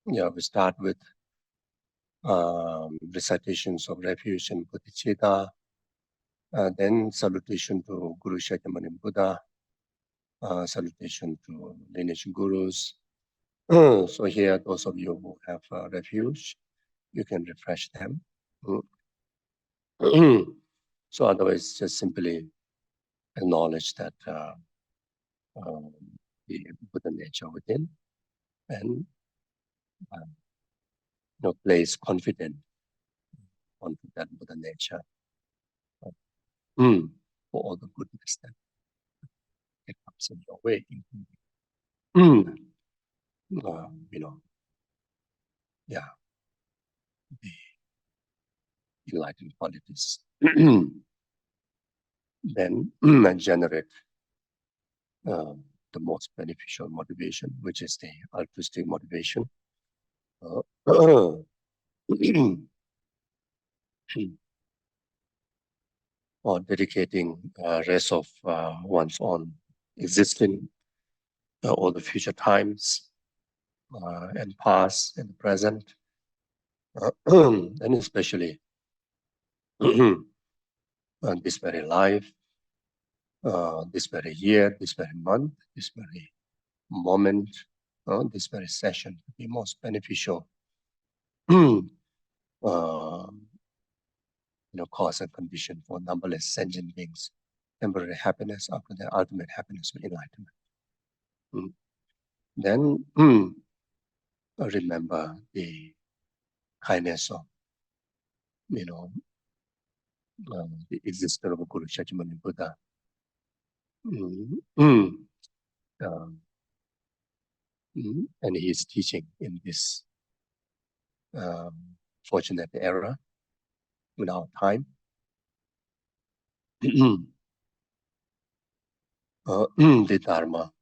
we start with recitations of refuge and bodhicitta, then salutation to Guru Shakyamuni Buddha, salutation to lineage gurus. So here, those of you who have refuge, you can refresh them. So otherwise, just simply acknowledge that the Buddha nature within, and place confidence onto that Buddha nature for all the goodness that comes in your way, including, the enlightened qualities. Then generate the most beneficial motivation, which is the altruistic motivation. Or dedicating rest of one's own existing all the future times and past and present, and especially this very life, this very year, this very month, this very moment, this very session to be most beneficial. Cause and condition for numberless sentient beings, temporary happiness after their ultimate happiness with enlightenment. Then remember the kindness of, the existence of Guru Shakyamuni Buddha. And his teaching in this fortunate era in our time. The Dharma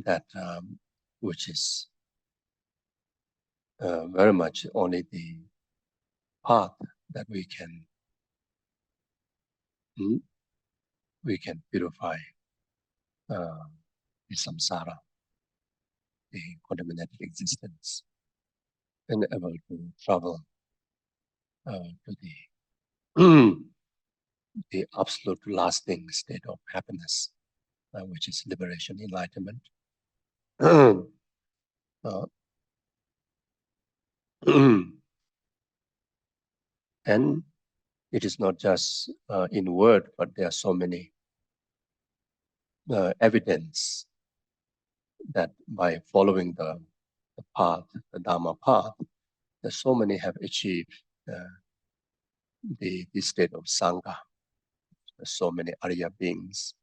that which is very much only the path that we can purify the samsara, the contaminated existence, and able to travel to the absolute lasting state of happiness, which is liberation, enlightenment. And it is not just in word, but there are so many evidence that by following the path, the Dharma path, that so many have achieved the state of Sangha. There's so many Arya beings,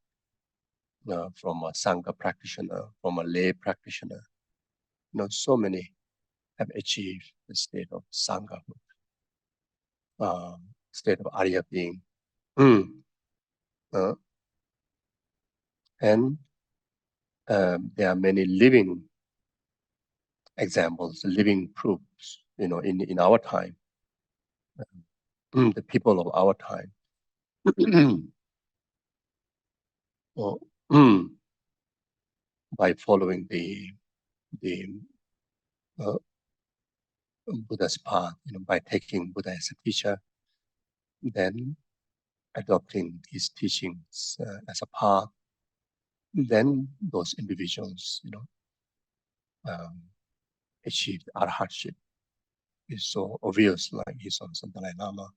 from a Sangha practitioner, from a lay practitioner. So many have achieved the state of Sangha, state of Arya being. And there are many living examples, living proofs, in our time, the people of our time. By following the Buddha's path, by taking Buddha as a teacher, then adopting his teachings as a path, then those individuals, achieved arhatship. It's so obvious, like his son Dalai Lama,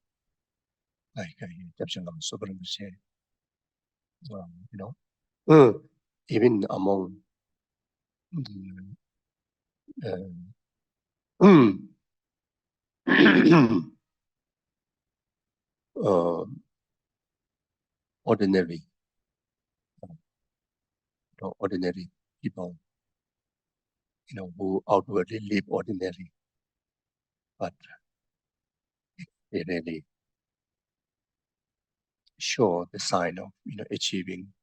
like Gyabshalom Subramanian, even among ordinary people, who outwardly live ordinary, but they really show the sign of, achieving,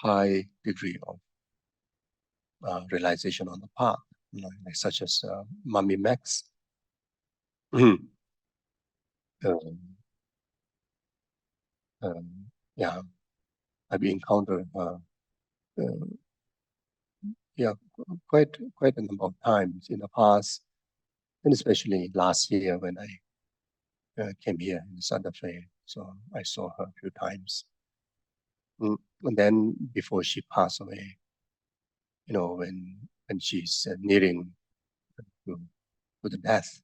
high degree of realization on the path, like such as Mummy Max. I've encountered yeah, quite a number of times in the past, and especially last year when I came here in Santa Fe. So I saw her a few times. And then before she passed away, when she's nearing to, the death,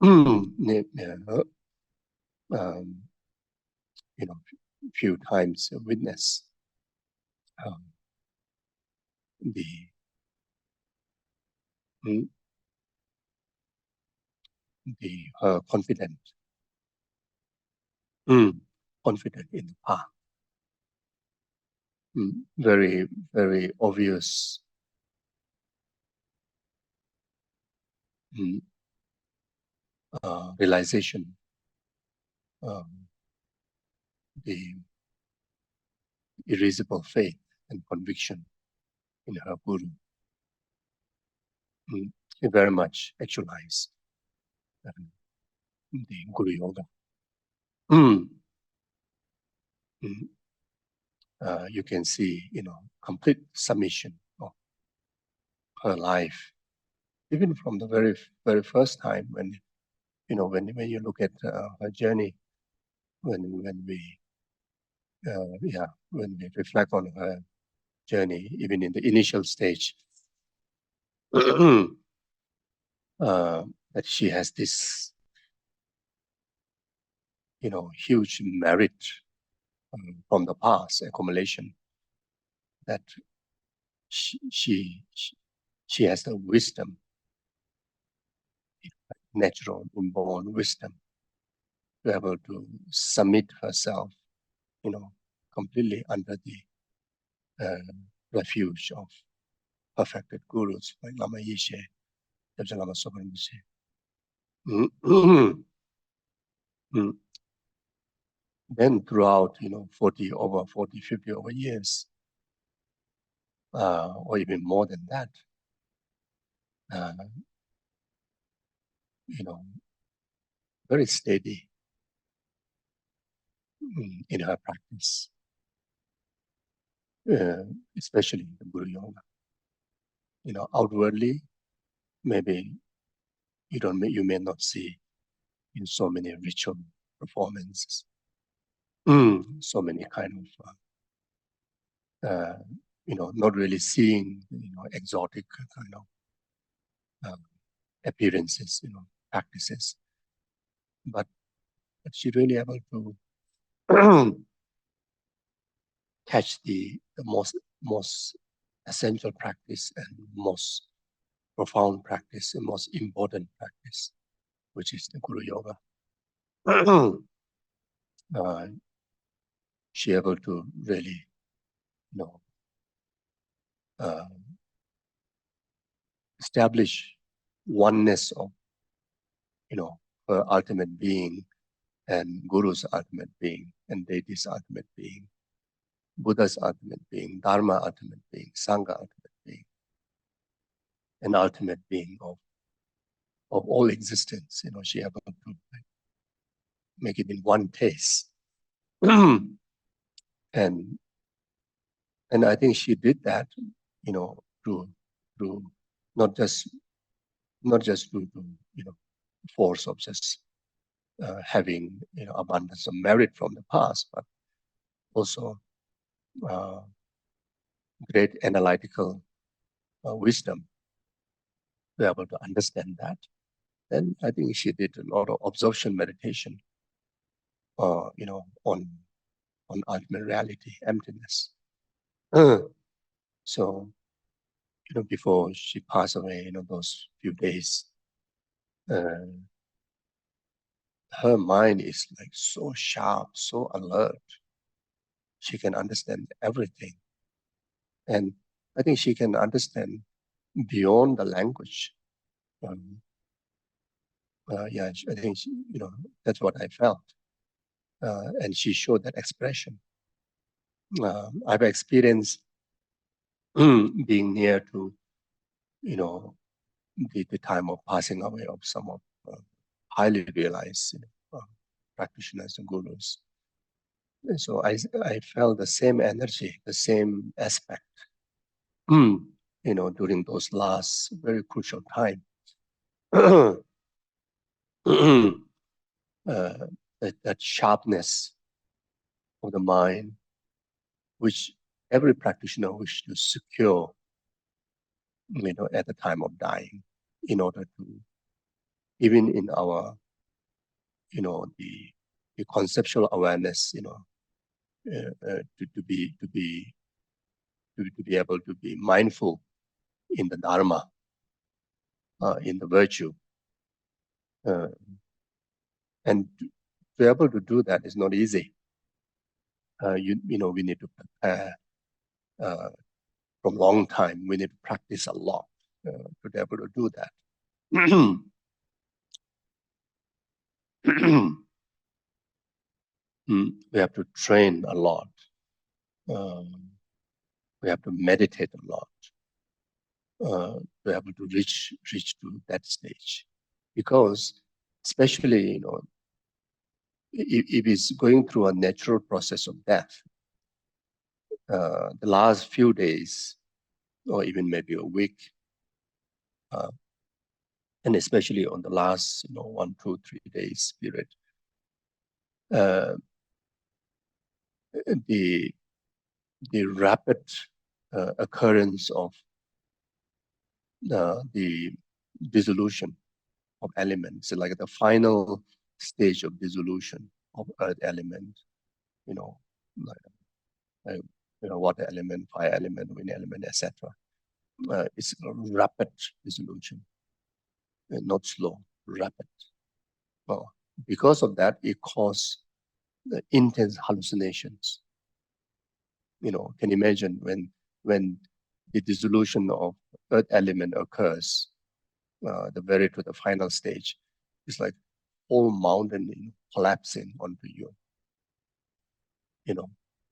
um, few times witness um, the mm, confident, confident in the path. Very, very obvious realization, the irreversible faith and conviction in her guru. It very much actualized the Guru Yoga. You can see, complete submission of her life, even from the very, very first time when you look at her journey, when we reflect on her journey, even in the initial stage, that she has this, huge merit from the past accumulation, that she has the wisdom, natural inborn wisdom, to be able to submit herself, completely under the refuge of perfected gurus like Lama Yeshe, Lama Zopa. Then throughout, 50 over years, or even more than that, very steady in her practice, especially the Guru Yoga. Outwardly, maybe you may not see in so many ritual performances, so many kind of, not really seeing, exotic kind of appearances, practices, but she really able to catch the most essential practice and most profound practice and most important practice, which is the Guru Yoga. She able to really, establish oneness of, her ultimate being and Guru's ultimate being and deity's ultimate being, Buddha's ultimate being, Dharma ultimate being, Sangha ultimate being, an ultimate being of all existence. She able to make it in one taste. and I think she did that, through not just through force of just having abundance of merit from the past, but also great analytical wisdom to be able to understand that. Then I think she did a lot of absorption meditation, on ultimate reality, emptiness. So, before she passed away, those few days, her mind is like so sharp, so alert. She can understand everything. And I think she can understand beyond the language. I think that's what I felt. And she showed that expression. I've experienced being near to, the time of passing away of some of highly realized practitioners and gurus. And so I felt the same energy, the same aspect. during those last very crucial time. That sharpness of the mind, which every practitioner wishes to secure, at the time of dying, in order to, even in our, the conceptual awareness, to be able to be mindful in the Dharma, in the virtue, and to be able to do that is not easy. We need to prepare from long time. We need to practice a lot to be able to do that. We have to train a lot. We have to meditate a lot to be able to reach to that stage, because especially if it's going through a natural process of death, the last few days or even maybe a week, and especially on the last 1, 2, 3 days period, the rapid occurrence of the dissolution of elements, like the final stage of dissolution of earth element, like water element, fire element, wind element, etc. It's a rapid dissolution, not slow, rapid. Well, because of that, it causes intense hallucinations. Can you imagine when the dissolution of earth element occurs, to the final stage, it's like whole mountain collapsing onto you.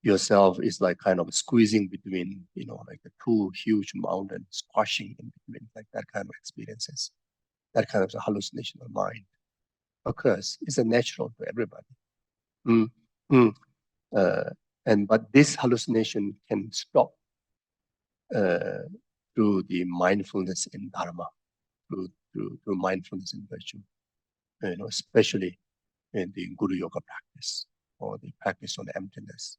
Yourself is like kind of squeezing between, like the two huge mountains squashing in between, like that kind of experiences. That kind of hallucination of mind occurs. It's a natural to everybody. Mm, mm. But this hallucination can stop through the mindfulness in Dharma, through mindfulness in virtue, especially in the Guru Yoga practice or the practice on emptiness,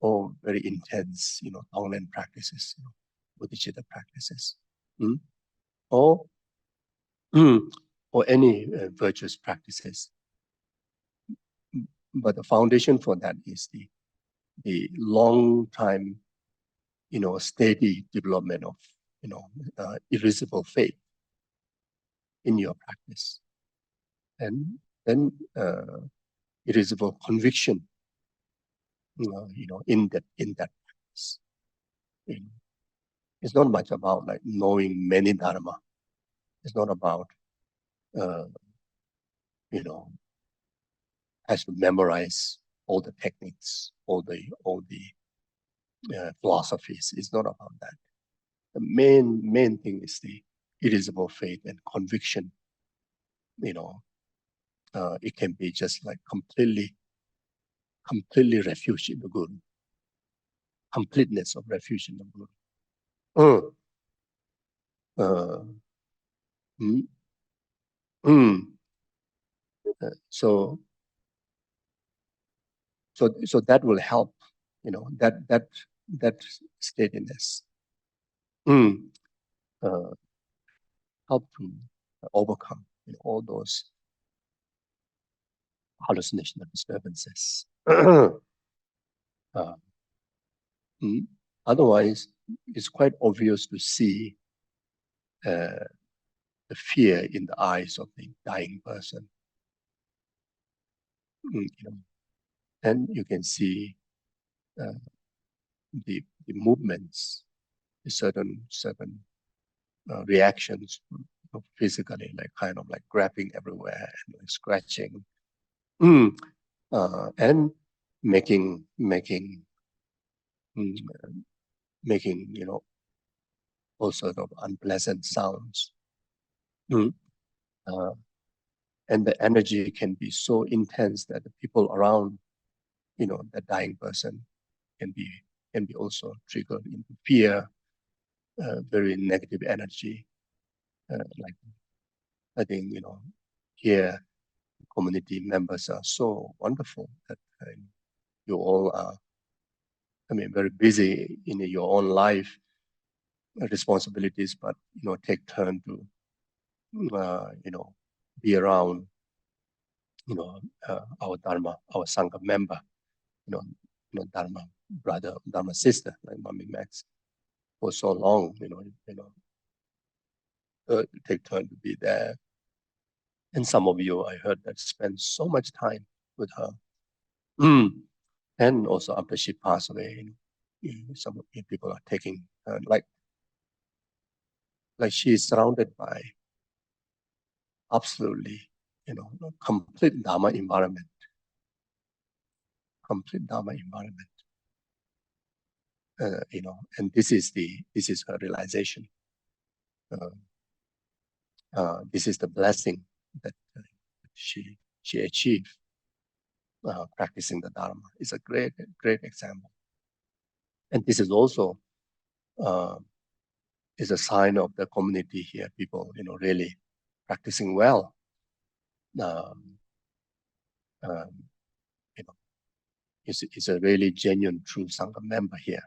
or very intense, Tonglen practices, bodhicitta practices, or or any virtuous practices. But the foundation for that is the long time, steady development of, irresistible faith in your practice, and then irresistible conviction, in that practice. It's not much about like knowing many dharma. It's not about, has to memorize all the techniques, all the philosophies. It's not about that. The main thing is the irresistible faith and conviction. It can be just like completely refuge in the Guru, completeness of refuge in the Guru. Uh, mm, mm. So that will help, that steadiness, help to overcome all those hallucinational disturbances. Otherwise, it's quite obvious to see the fear in the eyes of the dying person. And you can see the movements, the certain reactions physically, like kind of like grabbing everywhere and like scratching, and making all sorts of unpleasant sounds. And the energy can be so intense that the people around, the dying person can be also triggered into fear, very negative energy. Like I think here community members are so wonderful that you all are, very busy in your own life responsibilities, but take turn to be around our Dharma, our Sangha member, Dharma brother, Dharma sister, like Mami Max, for so long, take turn to be there. And some of you, I heard that spend so much time with her. And also after she passed away, some of you people are taking like she is surrounded by absolutely, complete Dharma environment, complete Dharma environment. And this is her realization. This is the blessing that she achieved practicing the Dharma. It's a great example. And this is also is a sign of the community here. People, really practicing well. Is a really genuine, true Sangha member here.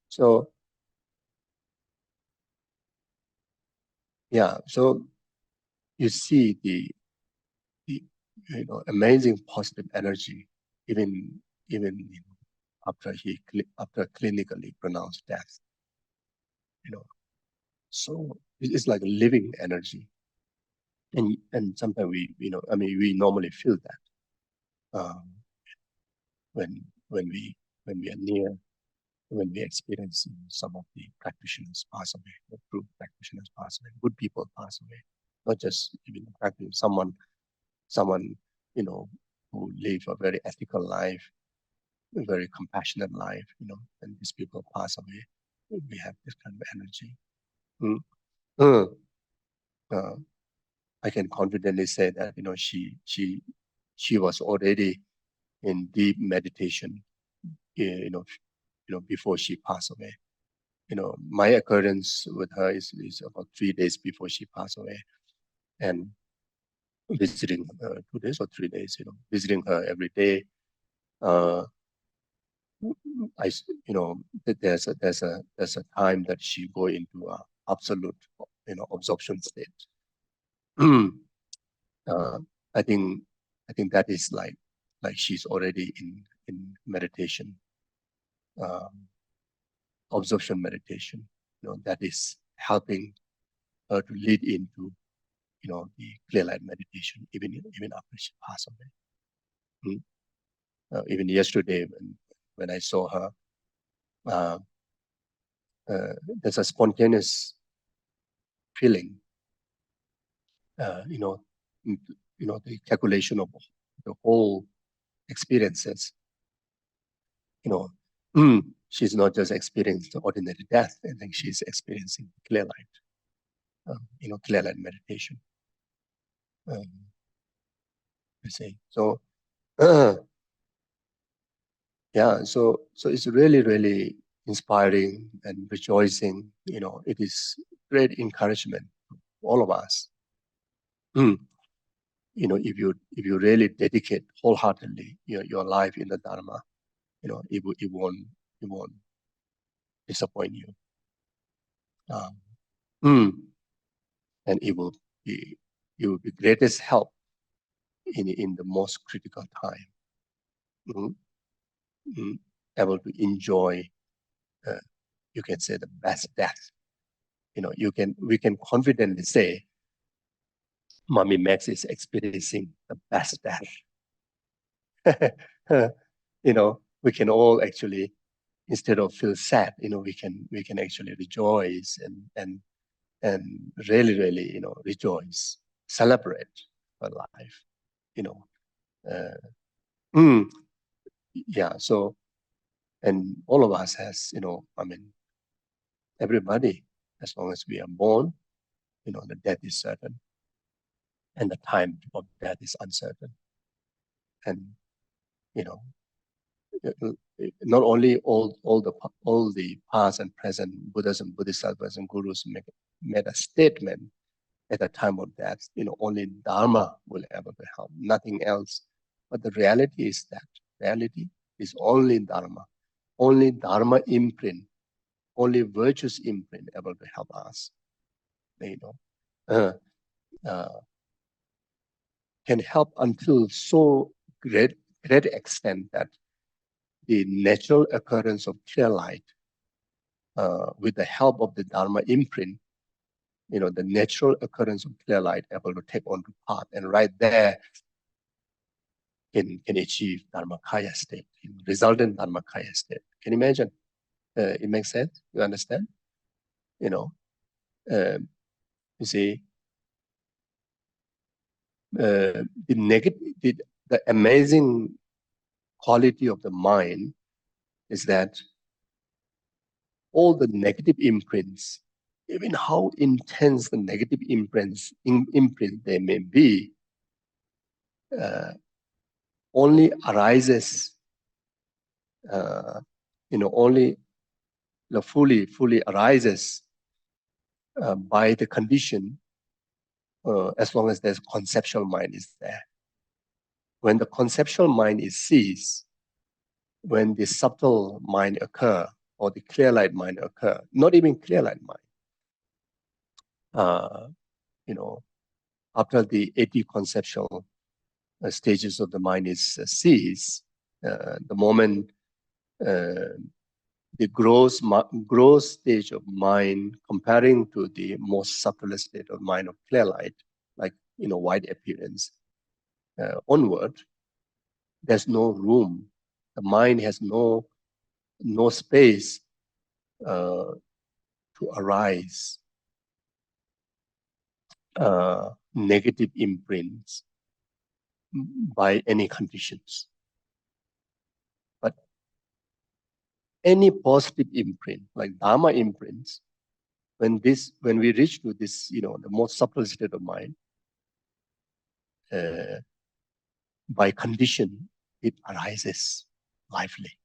So yeah, so you see the amazing positive energy, even after clinically pronounced death. So it's like a living energy, and sometimes we normally feel that when we are near, when we experience some of the practitioners pass away, the true practitioners pass away, good people pass away, not just even practicing someone who live a very ethical life, a very compassionate life, and these people pass away, we have this kind of energy. Mm. I can confidently say that she was already in deep meditation, before she passed away. My occurrence with her is about 3 days before she passed away, and visiting 2 days or 3 days, visiting her every day. There's a time that she go into a absolute, absorption state. I think that is like she's already in meditation, absorption meditation. That is helping her to lead into the clear light meditation even after she passed away. Even yesterday when I saw her, uh, there's a spontaneous feeling, the calculation of the whole experiences. She's not just experiencing the ordinary death. I think she's experiencing clear light, clear light meditation. You see, so yeah, so it's really inspiring and rejoicing. It is great encouragement to all of us. If you really dedicate wholeheartedly your life in the Dharma, it won't disappoint you. And it will be greatest help in the most critical time. Able to enjoy, you can say, the best death. We can confidently say, Mami Max is experiencing the best death. We can all actually, instead of feel sad, we can actually rejoice and really, rejoice, celebrate her life. Yeah. So, and all of us has, everybody, as long as we are born, the death is certain, and the time of death is uncertain. And not only all the past and present Buddhas and Bodhisattvas and gurus made a statement at the time of death, only Dharma will ever be help, nothing else. But the reality is that reality is only Dharma. Only Dharma imprint, only virtuous imprint able to help us. Uh, uh, can help until so great extent that the natural occurrence of clear light, with the help of the Dharma imprint, the natural occurrence of clear light able to take on the path, and right there can achieve Dharmakaya state, resultant Dharmakaya state. Can you imagine? It makes sense? You understand? You see, the amazing quality of the mind is that all the negative imprints, even how intense the negative imprint they may be, only arises, only fully arises by the condition, as long as there's conceptual mind is there. When the conceptual mind is ceased, when the subtle mind occur, or the clear light mind occur, not even clear light mind, after the 80 conceptual stages of the mind is ceased, the moment the gross stage of mind comparing to the most subtle state of mind of clear light, like white appearance, onward, there's no room. The mind has no space to arise negative imprints by any conditions. But any positive imprint, like Dharma imprints, when we reach to this, the most subtle state of mind, by condition, it arises lively.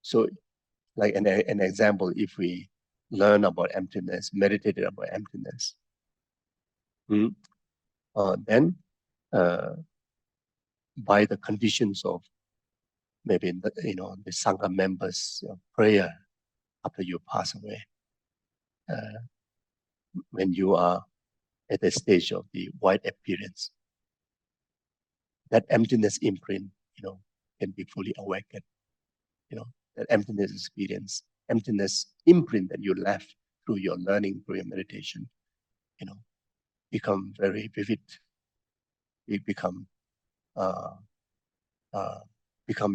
So like an example, if we learn about emptiness, meditated about emptiness, then by the conditions of maybe the Sangha members' prayer after you pass away, when you are at the stage of the white appearance, that emptiness imprint, can be fully awakened. That emptiness experience, emptiness imprint that you left through your learning, through your meditation, become very vivid. It become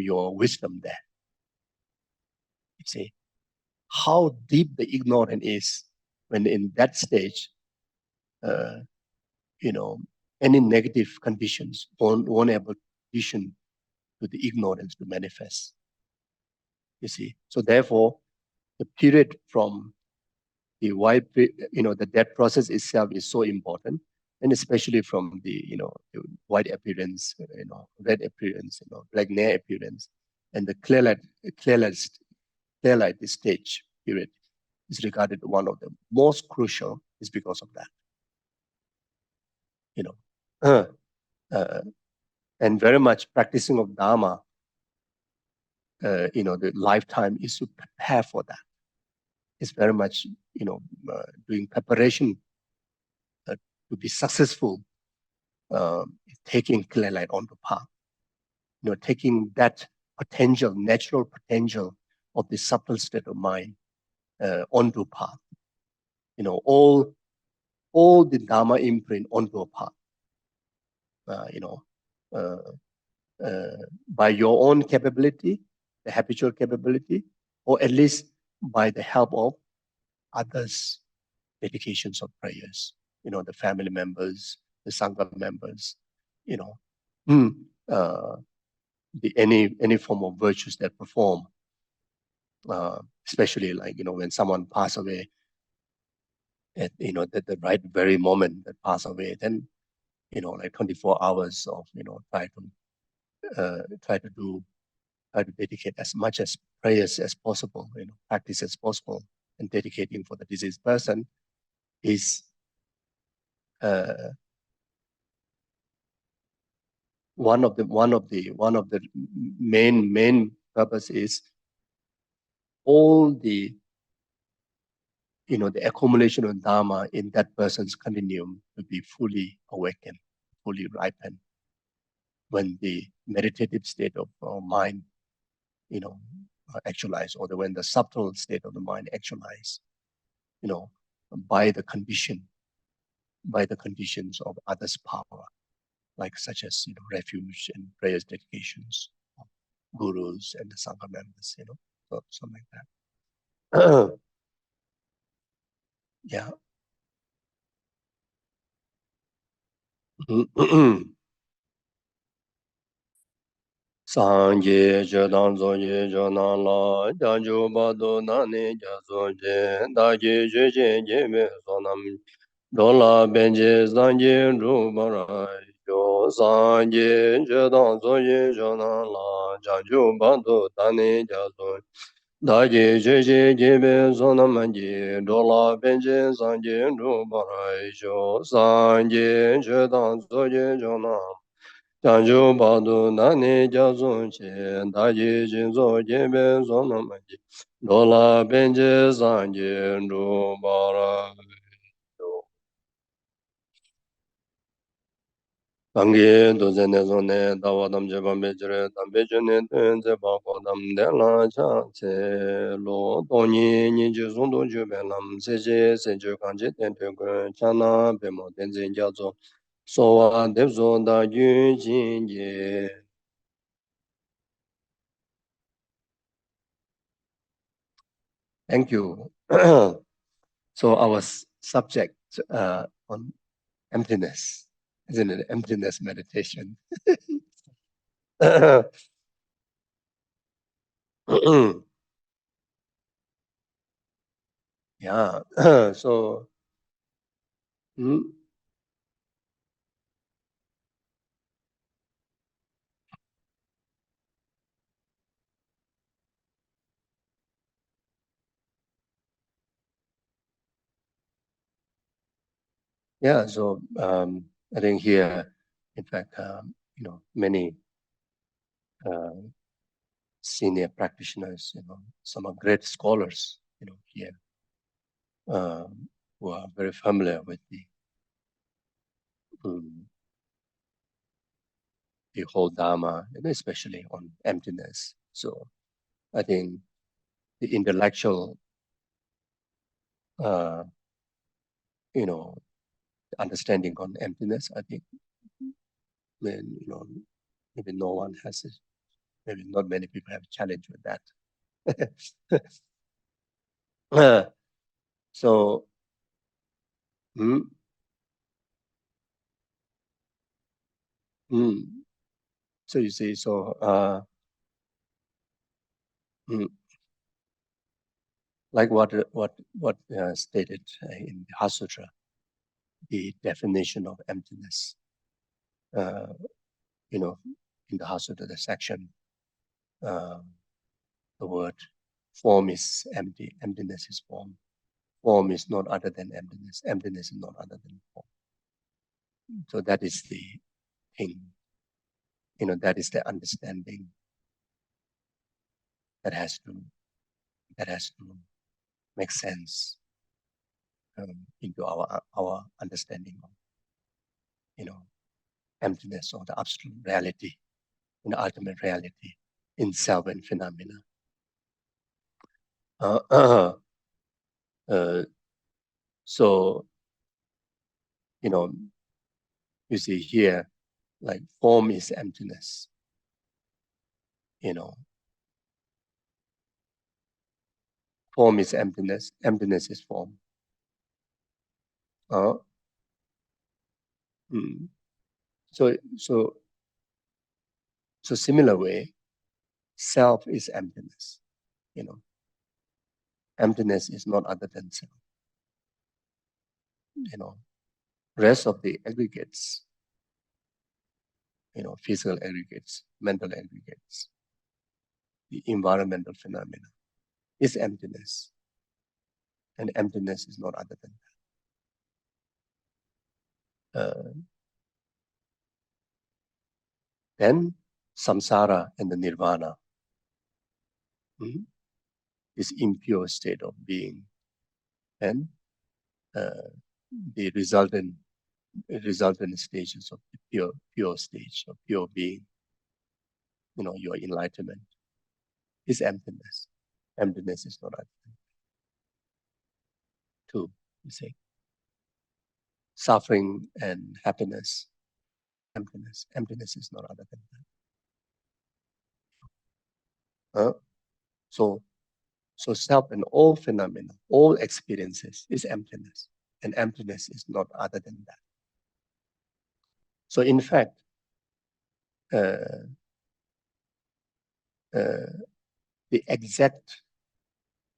your wisdom there. You see how deep the ignorance is when in that stage, any negative conditions won't able condition to the ignorance to manifest. You see, so therefore, the period from the white, the death process itself is so important, and especially from the the white appearance, red appearance, black nair appearance, and the clear light stage period is regarded one of the most crucial, is because of that. And very much practicing of Dharma, the lifetime is to prepare for that. It's very much, doing preparation to be successful, taking clear light on the path. Taking that potential, natural potential of the subtle state of mind onto path. All the Dharma imprint onto a path. By your own capability, the habitual capability, or at least by the help of others' dedications of prayers, the family members, the Sangha members, any form of virtues that perform, especially like, when someone pass away at, the right very moment that pass away, then, like 24 hours of, try to try to dedicate as much as prayers as possible, practice as possible, and dedicating for the diseased person is one of the main purpose is all the the accumulation of dharma in that person's continuum to be fully awakened, fully ripened when the meditative state of mind actualize, or when the subtle state of the mind actualize, by the conditions of others' power, like such as refuge and prayers dedications, gurus and the sangha members, so something like that. Yeah. Sangye Jodang Zoye Jona La Janju Bado Nani Jazoje Daji Jeje Jeme Sonam Dola Benje Zanje Rubara Yo Sangye Jodang Zoye Jona La Janju Bado Nani Jazoje Daji Jeje Jeme Sonam Dola Benje Zanje Rubara Yo Sangye Jodang Zoye Jona Janju Badu Nani Jazun Che Daji Jinzo Jebe Zonamaji Dola Benje Zanje Rubara Tangi Duzene Zone Dawadam Jeba Mejre Dambe June Tenze Bakodam Dela Chanse Lo Doni Niji Zundu Jubelam Seje Seju Kanji Tente Chana Bemo Tenzin Jazo Sowa Devzo Da Yun Jinje. Thank you. So our subject on emptiness, isn't it? Emptiness meditation. Yeah. So, yeah. So I think here, in fact, many senior practitioners, some are great scholars, here, who are very familiar with um, the whole Dharma, and especially on emptiness. So I think the intellectual, uh, understanding on emptiness, I think, then, maybe no one has it. Maybe not many people have a challenge with that. So, mm, mm, so you see, mm, like what stated in the Heart Sutra, the definition of emptiness, in the Heart Sutra, the section, uh, the word form is empty, emptiness is form. Form is not other than emptiness. Emptiness is not other than form. So that is the thing. That is the understanding that has to make sense into our understanding of emptiness, or the absolute reality, ultimate reality in self and phenomena. So you see here, like form is emptiness. Form is emptiness. Emptiness is form. So similar way, self is emptiness. Emptiness is not other than self. Rest of the aggregates physical aggregates, mental aggregates, the environmental phenomena, is emptiness. And emptiness is not other than that. Then samsara and the nirvana, this impure state of being, and the resultant stages of the pure stage of pure being, your enlightenment, is emptiness. Emptiness is not other than two, you see. Suffering and happiness, emptiness. Emptiness is not other than that. So self and all phenomena, all experiences is emptiness. And emptiness is not other than that. So in fact, the exact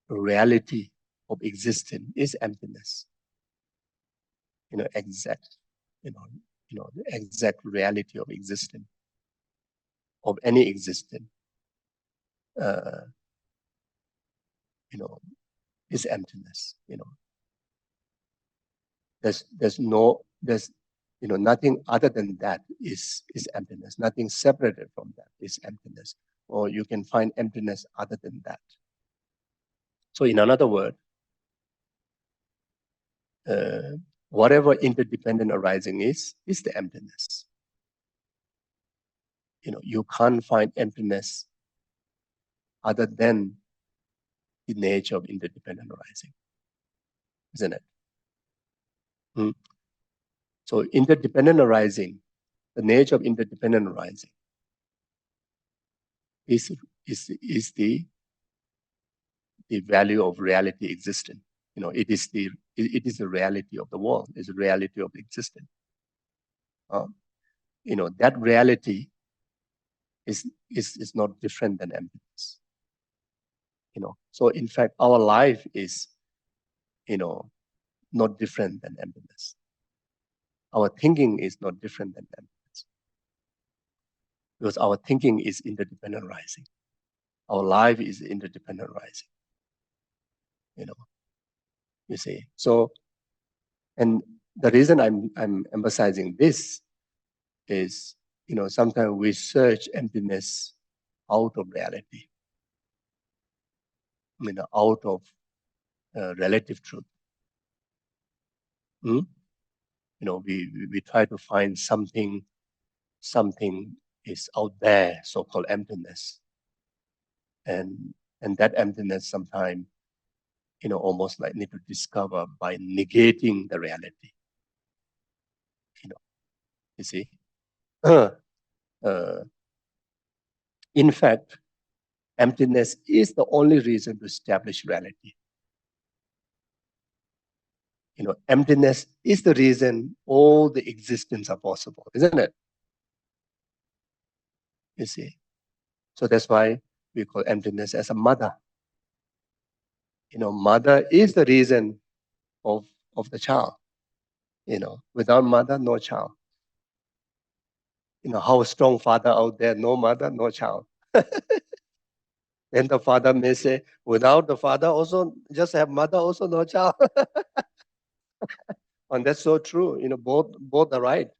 reality of existence is emptiness. Exact, the exact reality of existence, of any existence, is emptiness. There's nothing other than that is emptiness. Nothing separated from that is emptiness. Or you can find emptiness other than that. So in another word, whatever interdependent arising is the emptiness. You can't find emptiness other than the nature of interdependent arising, isn't it? So interdependent arising, the nature of interdependent arising is the value of reality existent. It is the reality of the world, is the reality of existence. That reality is not different than emptiness. So in fact, our life is, not different than emptiness. Our thinking is not different than emptiness. Because our thinking is interdependent arising. Our life is interdependent arising. You see. So, and the reason I'm emphasizing this is, sometimes we search emptiness out of reality, out of relative truth. We try to find something is out there, so-called emptiness, and that emptiness sometimes, almost like need to discover by negating the reality. You see. In fact, emptiness is the only reason to establish reality. Emptiness is the reason all the existence are possible, isn't it? You see. So that's why we call emptiness as a mother. Mother is the reason of the child. Without mother, no child. How strong father out there, no mother, no child. Then the father may say, without the father also, just have mother also, no child. And that's so true. Both are right.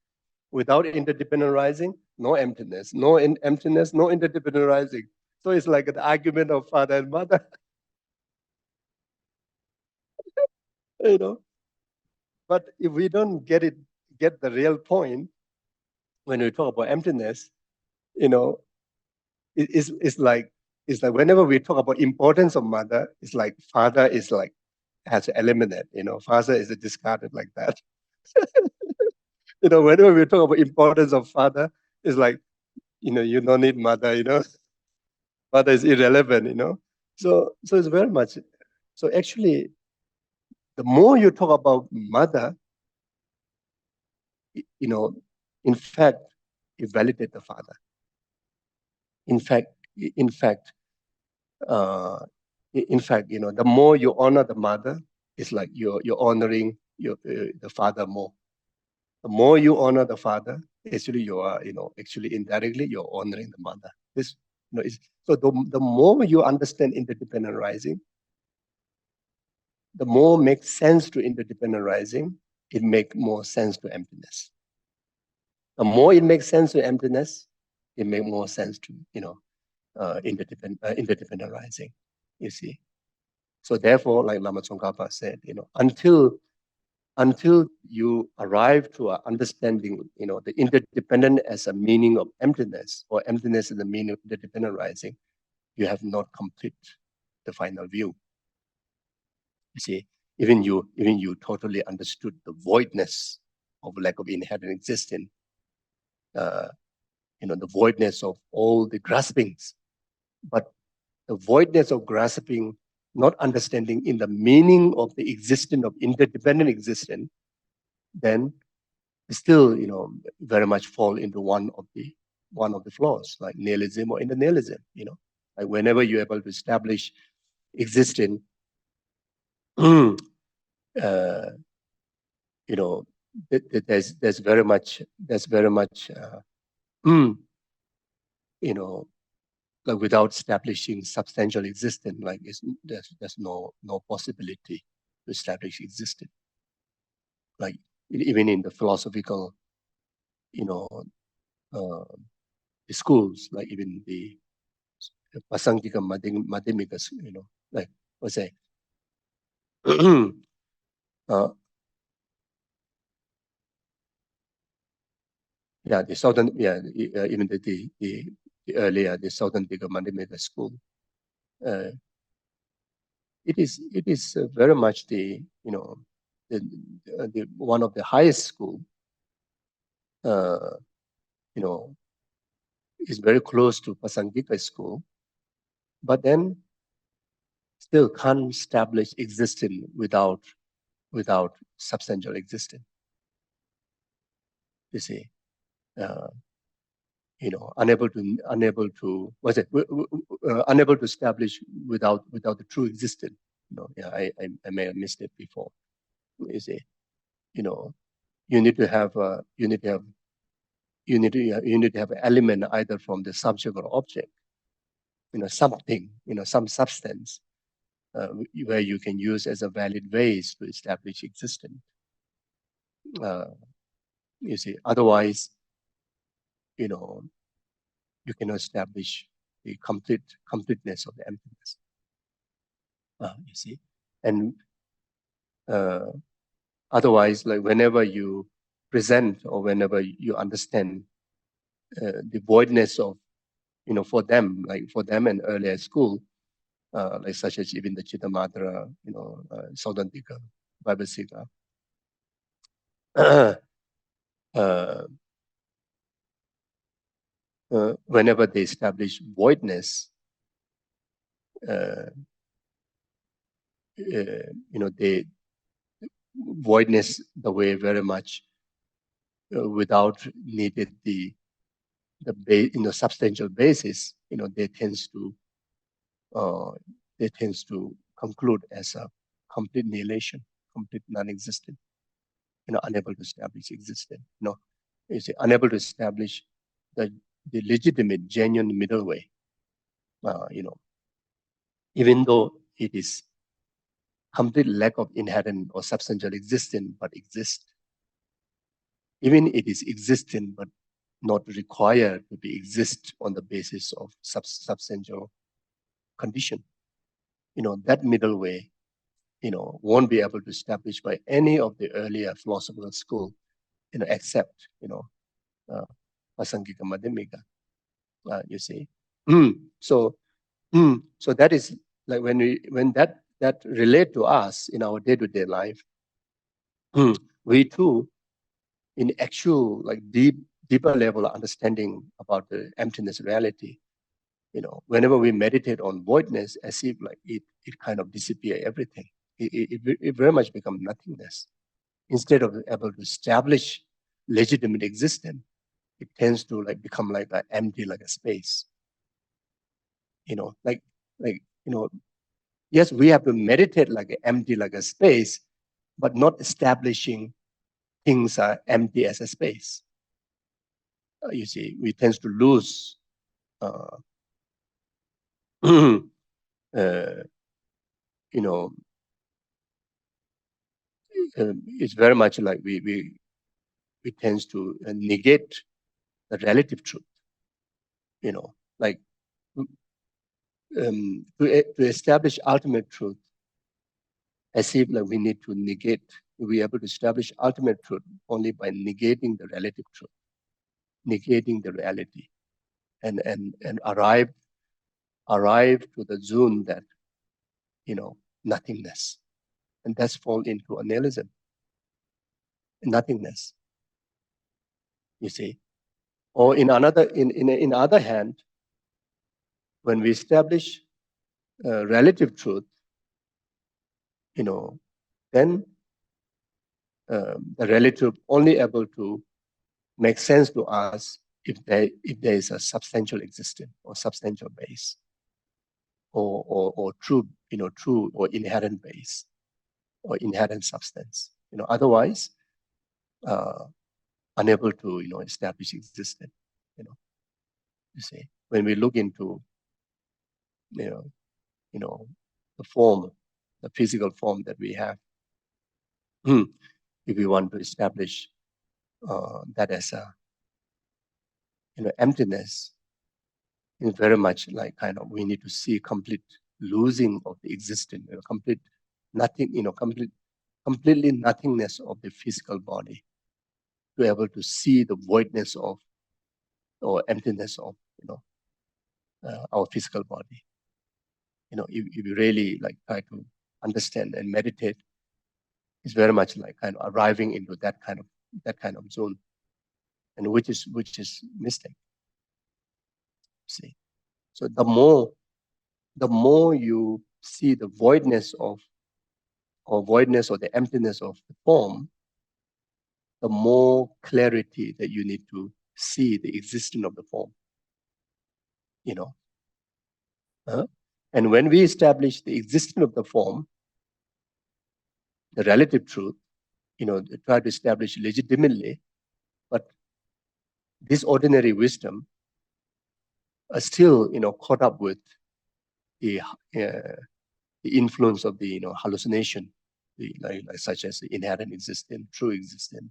Without interdependent arising, no emptiness. No emptiness, no interdependent arising. So it's like an argument of father and mother. But if we don't get the real point, when we talk about emptiness, it's like whenever we talk about importance of mother, it's like father is like has to eliminate. Father is discarded like that. Whenever we talk about importance of father, it's like you don't need mother. Mother is irrelevant. So it's very much. So actually, the more you talk about mother, in fact, you validate the father. In fact, the more you honor the mother, it's like you're honoring the father more. The more you honor the father, actually you are, actually indirectly you're honoring the mother. This, is so the more you understand interdependent rising, the more makes sense to interdependent rising, it makes more sense to emptiness. The more it makes sense to emptiness, it makes more sense to interdependent rising. You see. So therefore, like Lama Tsongkhapa said, until you arrive to an understanding, the interdependent as a meaning of emptiness, or emptiness as the meaning of interdependent rising, you have not complete the final view. You see, even you totally understood the voidness of lack of inherent existence, the voidness of all the graspings, but the voidness of grasping, not understanding in the meaning of the existence of interdependent existence, then still, very much fall into one of the flaws, like nihilism or inter-nihilism. Like whenever you're able to establish existence, uh, there's very much, like without establishing substantial existence, like there's no possibility to establish existence. Like even in the philosophical, uh, the schools, like even the Prasangika Madhyamaka, like what's say, yeah, the southern, yeah, even the earlier the Southern Diga Madhyamaka school, uh, it is very much the one of the highest school, uh, you know, is very close to Prasangika school, but then still can't establish existence without substantial existence. You see, uh, unable to what's it unable to establish without the true existence. Yeah, I may have missed it before. You see, you know, you need to have an element either from the subject or object, something, some substance, where you can use as a valid ways to establish existence. You see, otherwise, you cannot establish the completeness of the emptiness. You see, and otherwise, like whenever you present or whenever you understand the voidness of, for them and earlier school, like such as even the Chittamatra, Southern Dika, Vaibhasika, whenever they establish voidness, they voidness the way very much without needed the substantial basis, uh, they tends to conclude as a complete annihilation, complete non-existent, unable to establish existence, you see, unable to establish the legitimate, genuine middle way, even though it is complete lack of inherent or substantial existence, but exist. Even it is existent, but not required to be exist on the basis of substantial condition. That middle way, won't be able to establish by any of the earlier philosophical school, except, Prasangika Madhyamaka, you see. So that is like when that relate to us in our day-to-day life, we too, in actual like deeper level of understanding about the emptiness reality, whenever we meditate on voidness, as if like it kind of disappear everything. It very much become nothingness. Instead of able to establish legitimate existence, it tends to like become like an empty, like a space. Like yes, we have to meditate like an empty, like a space, but not establishing things are empty as a space. You see, we tend to lose you know, it's very much like we tend to negate the relative truth. You know, like to establish ultimate truth, as if like we need to negate, we are able to establish ultimate truth only by negating the relative truth, negating the reality, and arrive to the zone that, you know, nothingness, and that's fall into a nihilism, nothingness. You see, or in other hand, when we establish relative truth, you know, then the relative only able to make sense to us if there is a substantial existence or substantial base, or true, you know, true or inherent base or inherent substance. You know, otherwise unable to, you know, establish existence. You know, you see, when we look into, you know, the form, the physical form that we have, if we want to establish that as a, you know, emptiness, it's very much like kind of we need to see complete losing of the existence, you know, complete nothing, you know, completely nothingness of the physical body, to be able to see the voidness of or emptiness of, you know, our physical body. You know, if you really like try to understand and meditate, it's very much like kind of arriving into that kind of zone, and which is mistake. See, so the more you see the voidness of or the emptiness of the form, the more clarity that you need to see the existence of the form. You know, and when we establish the existence of the form, the relative truth, you know, try to establish legitimately, but this ordinary wisdom are still, you know, caught up with the influence of the, you know, hallucination, like such as the inherent existence, true existence.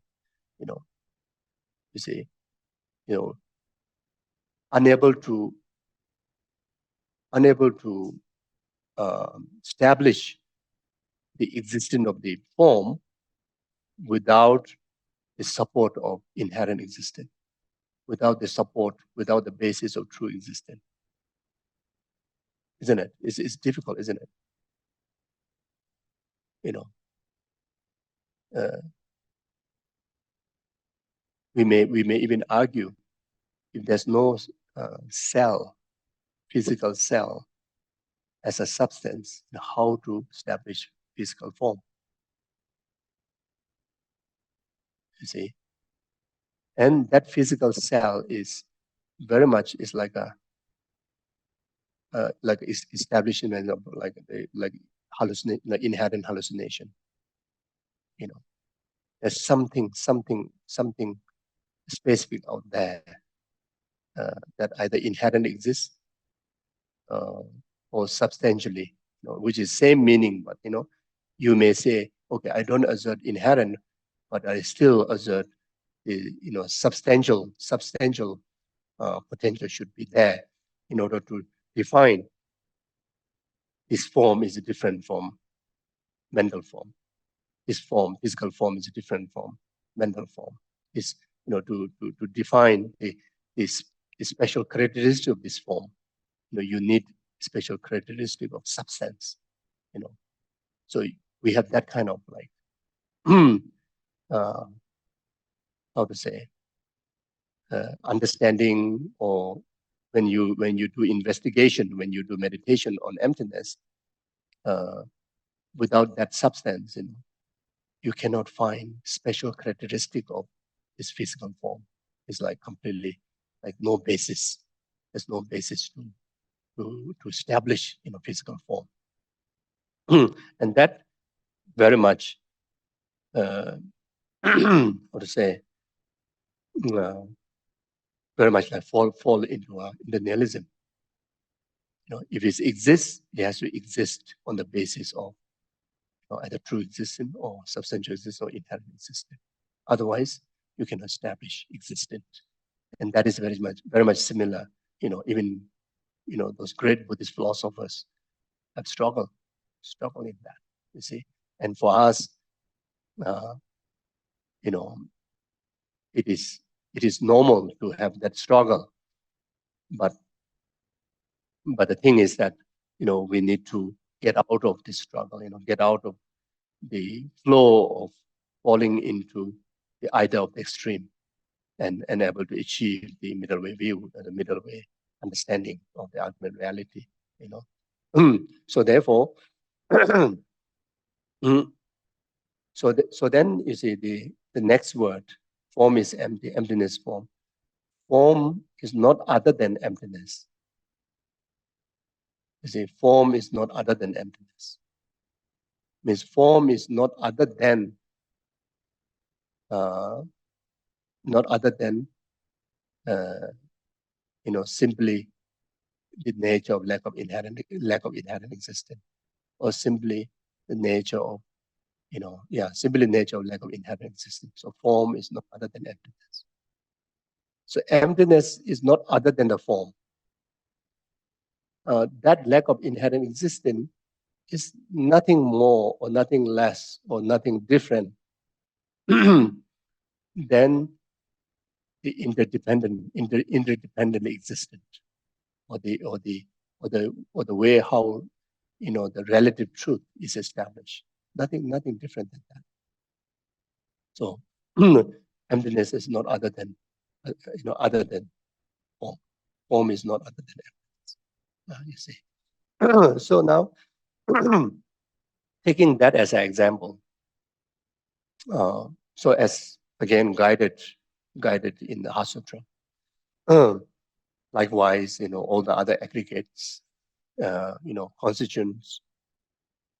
You know, you see, you know, unable to establish the existence of the form without the support of inherent existence, without the basis of true existence. Isn't it? It's difficult, isn't it? You know, we may even argue, if there's no cell, physical cell as a substance, how to establish physical form. You see, and that physical cell is very much is like a establishment of like inherent hallucination. You know, there's something specific out there that either inherently exists or substantially, you know, which is same meaning, but, you know, you may say, okay, I don't assert inherent, but I still assert the, you know, substantial potential should be there in order to define this form is different from mental form. This form, physical form, is a different from mental form. Is, you know, to define this special characteristic of this form, you know, you need special characteristic of substance. You know, so we have that kind of like how to say understanding, or when you do investigation, when you do meditation on emptiness, without that substance, you know, you cannot find special characteristic of this physical form. It's like completely like no basis. There's no basis to establish, you know, physical form. And that very much how to say, very much like fall into nihilism. If it exists, it has to exist on the basis of either true existence or substantial existence or inherent existence. Otherwise, you cannot establish existence, and that is very much similar. Even those great Buddhist philosophers have struggled in that. You see, and for us, it is normal to have that struggle, but the thing is that we need to get out of this struggle, get out of the flow of falling into the either of the extreme, and able to achieve the middle way view, the middle way understanding of the ultimate reality. So therefore, so then you see the next word, form is empty, emptiness form. Form is not other than emptiness. You see, form is not other than emptiness. Means form is not other than simply the nature of lack of inherent existence, or simply the nature of simply nature of lack of inherent existence. So form is not other than emptiness. So emptiness is not other than the form. That lack of inherent existence is nothing more or nothing less or nothing different than the interdependently existent, or the way how the relative truth is established. Nothing different than that. So emptiness is not other than form. Form is not other than emptiness. You see. So now, taking that as an example, so as again guided in the Heart Sutra. Likewise, all the other aggregates, constituents,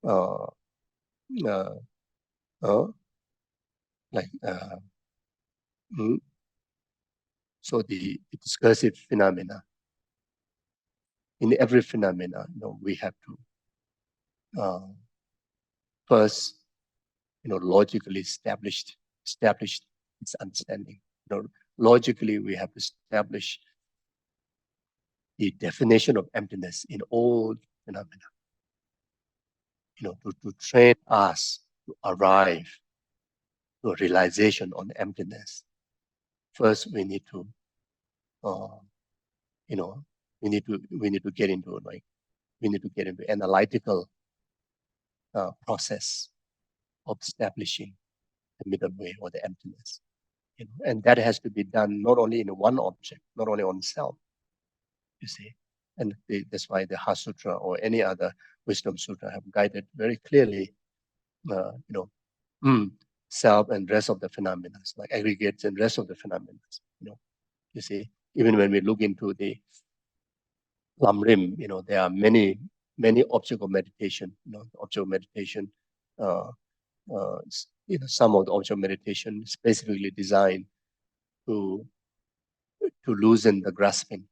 so the discursive phenomena. In every phenomena, we have to first, logically establish its understanding. Logically, we have to establish the definition of emptiness in all phenomena. To train us to arrive to a realization on emptiness. First, we need to, we need to get into analytical process of establishing the middle way or the emptiness. And that has to be done not only in one object, not only on self, you see. And that's why the Heart Sutra or any other wisdom sutra have guided very clearly, self and rest of the phenomena, like aggregates and rest of the phenomena. You see, even when we look into the Lamrim, there are many objects of meditation. Object of meditation. Some of the object of meditation specifically designed to loosen the grasping,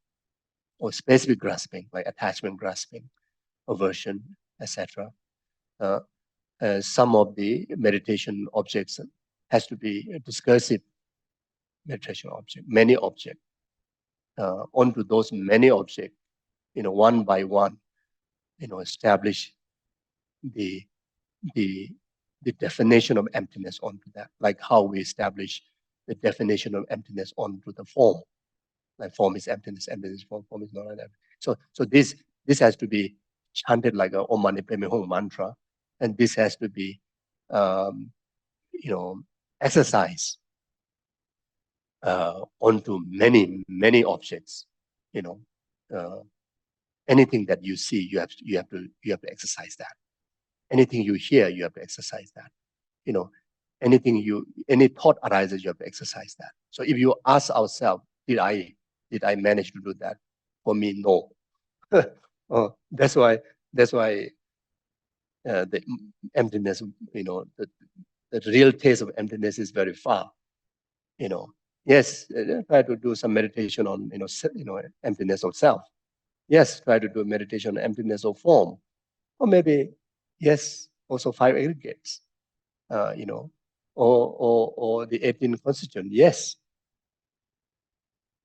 or specific grasping, like attachment grasping, aversion, etc. Some of the meditation objects has to be a discursive meditation object, many objects. Onto those many objects, one by one, establish the definition of emptiness onto that, like how we establish the definition of emptiness onto the form. Like form is emptiness, emptiness is form, form is not emptiness. So this has to be chanted like a Om Mani Padme Hum mantra, and this has to be exercised onto many objects. Anything that you see, you have to exercise that. Anything you hear, you have to exercise that. Any thought arises, you have to exercise that. So if you ask ourselves, did I manage to do that? For me, no. That's why the emptiness, the the real taste of emptiness is very far. Yes, try to do some meditation on emptiness of self. Yes, try to do meditation on emptiness of form, or maybe yes, also five aggregates. Or the 18 constituent. Yes,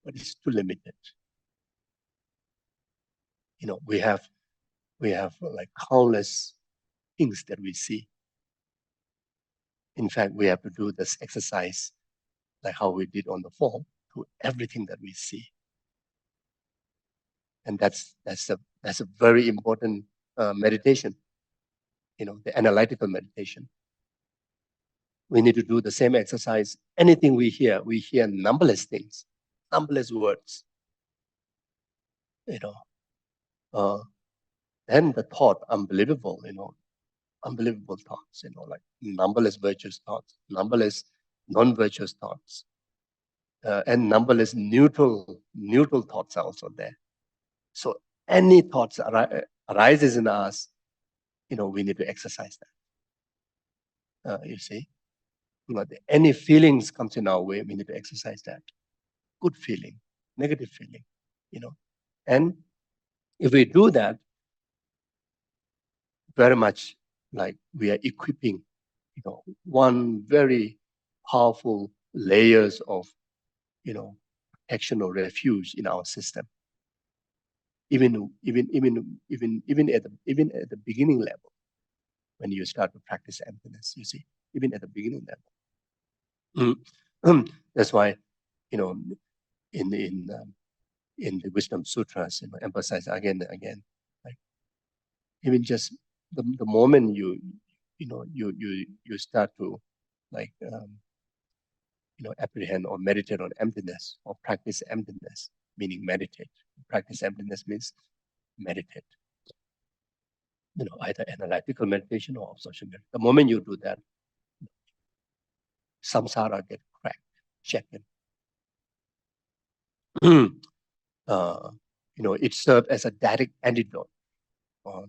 but it's too limited. We have like countless things that we see. In fact, we have to do this exercise like how we did on the form to everything that we see. And that's a very important meditation, the analytical meditation. We need to do the same exercise. Anything we hear numberless things, numberless words, then the thought, unbelievable, unbelievable thoughts, like numberless virtuous thoughts, numberless non-virtuous thoughts, and numberless neutral thoughts are also there. So any thoughts arises in us, we need to exercise that. You see, any feelings comes in our way, we need to exercise that. Good feeling, negative feeling, and if we do that, very much like we are equipping, one very powerful layers of, protection or refuge in our system. Even at the beginning level, when you start to practice emptiness, you see, even at the beginning level. That's why, in the Wisdom Sutras, emphasize again and again, like even just the moment you start to like apprehend or meditate on emptiness or practice emptiness, meaning meditate. Practice emptiness means meditate. Either analytical meditation or observation meditation. The moment you do that, samsara get cracked, shaken. It serves as a direct antidote, to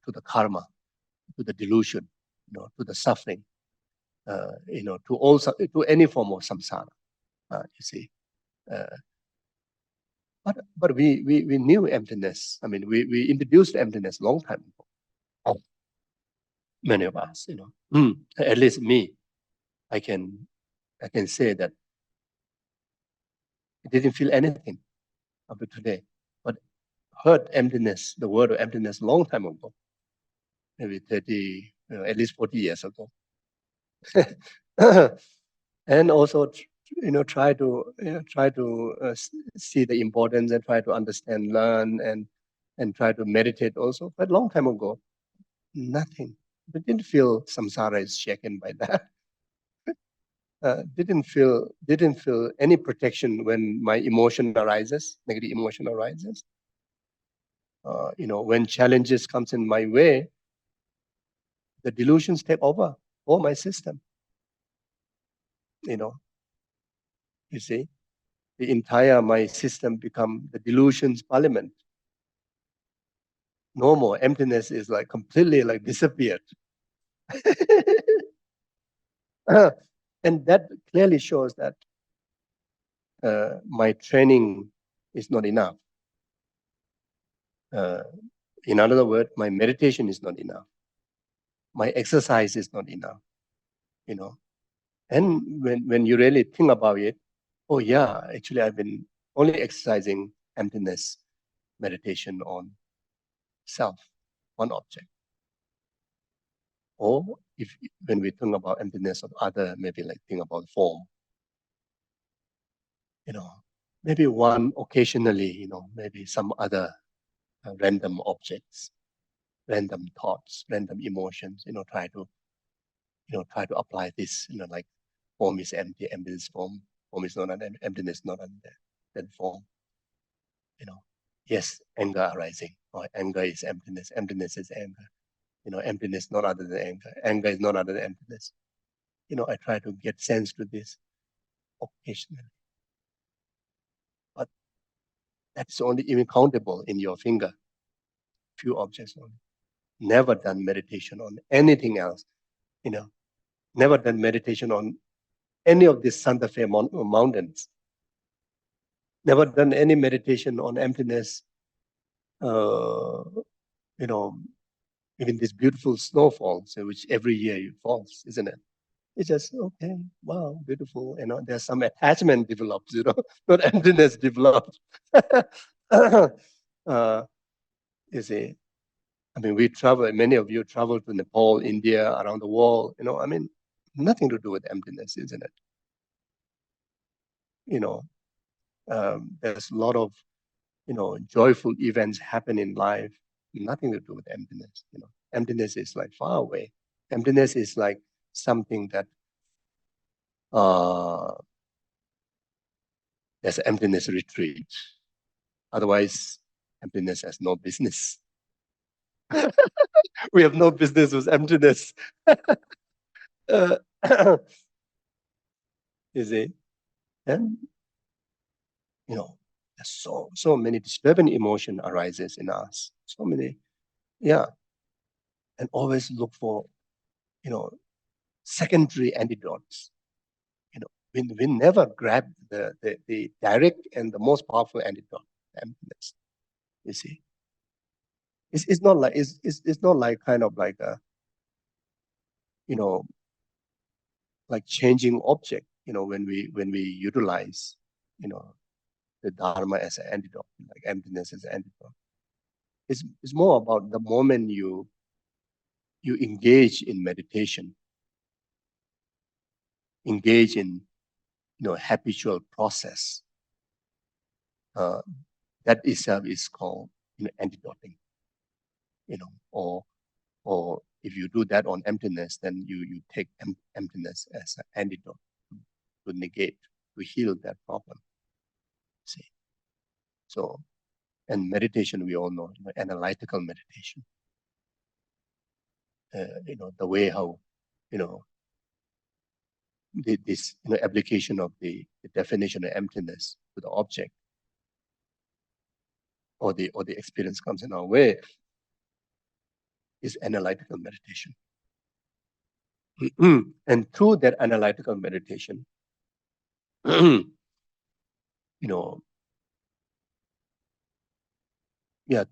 the karma, to the delusion, to the suffering, to any form of samsara. You see, but we knew emptiness. I mean, we introduced emptiness long time ago. Many of us, at least me, I can say that I didn't feel anything up to today, but heard emptiness, the word of emptiness, long time ago, maybe 30, at least 40 years ago. And also, try to see the importance and try to understand, learn, and try to meditate also. But long time ago, nothing. I didn't feel samsara is shaken by that. Didn't feel any protection when my emotion arises, negative emotion arises. When challenges comes in my way, the delusions take over all my system. You see, the entire my system become the delusions parliament. No more. Emptiness is like completely like disappeared. And that clearly shows that my training is not enough. In other words, my meditation is not enough. My exercise is not enough. And when you really think about it, oh yeah, actually I've been only exercising emptiness meditation on self, one object. Or when we think about emptiness of other, maybe like think about form. Maybe one occasionally, maybe some other random objects, random thoughts, random emotions, try to apply this, like form is empty, emptiness form is not an emptiness, not an that form. Yes, anger arising, or anger is emptiness, emptiness is anger. Emptiness not other than anger is not other than emptiness. I try to get sense to this occasionally. But that's only even countable in your finger. Few objects only. Never done meditation on anything else. Never done meditation on any of these Santa Fe mountains. Never done any meditation on emptiness. Uh, you know, even these beautiful snowfalls, which every year falls, isn't it? It's just okay, wow, beautiful. There's some attachment develops. Not emptiness develops. uh, you see, I mean, we travel. Many of you travel to Nepal, India, around the world. I mean, nothing to do with emptiness, isn't it? There's a lot of joyful events happen in life. Nothing to do with emptiness. Emptiness is like far away. Emptiness is like something that uh, there's emptiness retreat. Otherwise, emptiness has no business. We have no business with emptiness. uh, you see, and there's so many disturbing emotion arises in us. So many, yeah, and always look for secondary antidotes. We never grab the direct and the most powerful antidote, emptiness. You see, it's not like it's not like kind of like a you know like changing object. When we utilize the dharma as an antidote, like emptiness as an antidote. It's more about the moment you engage in meditation, engage in habitual process. Uh, that itself is called antidoting. Or if you do that on emptiness, then you take emptiness as an antidote to negate, to heal that problem. See, so and meditation, we all know, analytical meditation. The way how this application of the definition of emptiness to the object or the experience comes in our way is analytical meditation. And through that analytical meditation, yeah,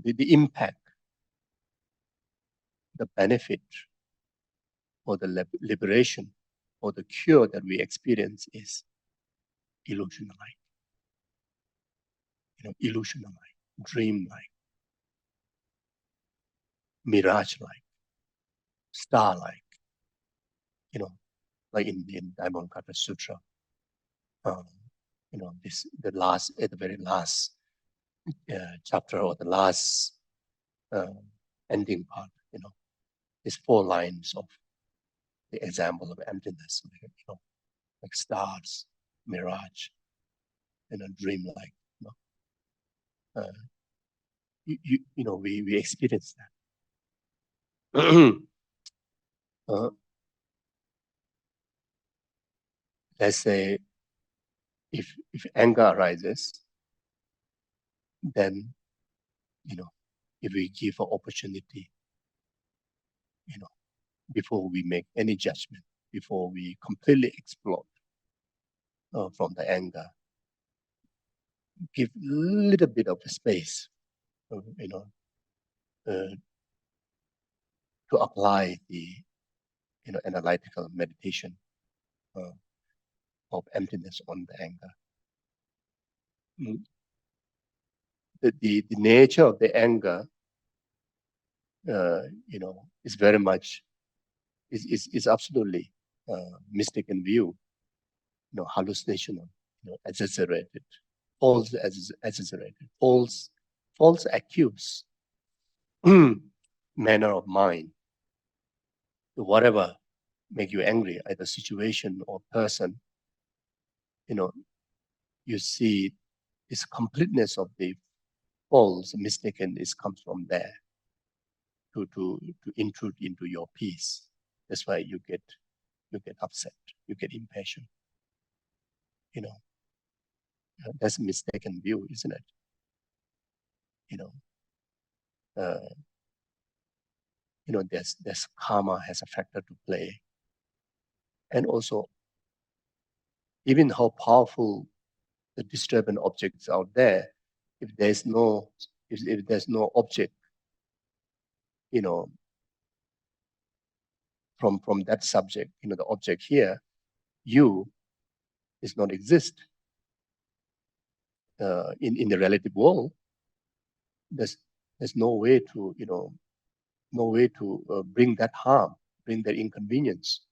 the impact, the benefit, or the liberation, or the cure that we experience is illusion-like, illusion-like, dream-like, mirage-like, star-like, like in the Diamond-Cutter Sutra. At the very last chapter or the last ending part, these 4 lines of the example of emptiness, like stars, mirage, dream-like. We experience that. Let's say if anger arises, then if we give an opportunity, before we make any judgment, before we completely explode from the anger, give a little bit of space, to apply the analytical meditation of emptiness on the anger. The nature of the anger, is very much is absolutely mistaken view, hallucinational, exaggerated, false exaggerated, false accused manner of mind. Whatever make you angry, either situation or person, you see this completeness of the false mistaken comes from there to intrude into your peace. That's why you get upset, you get impatient. That's a mistaken view, isn't it? There's karma has a factor to play. And also, even how powerful the disturbing objects out there, if there's no if there's no object, you know, from that subject, the object here, you does not exist in the relative world. There's no way to bring that harm, bring that inconvenience.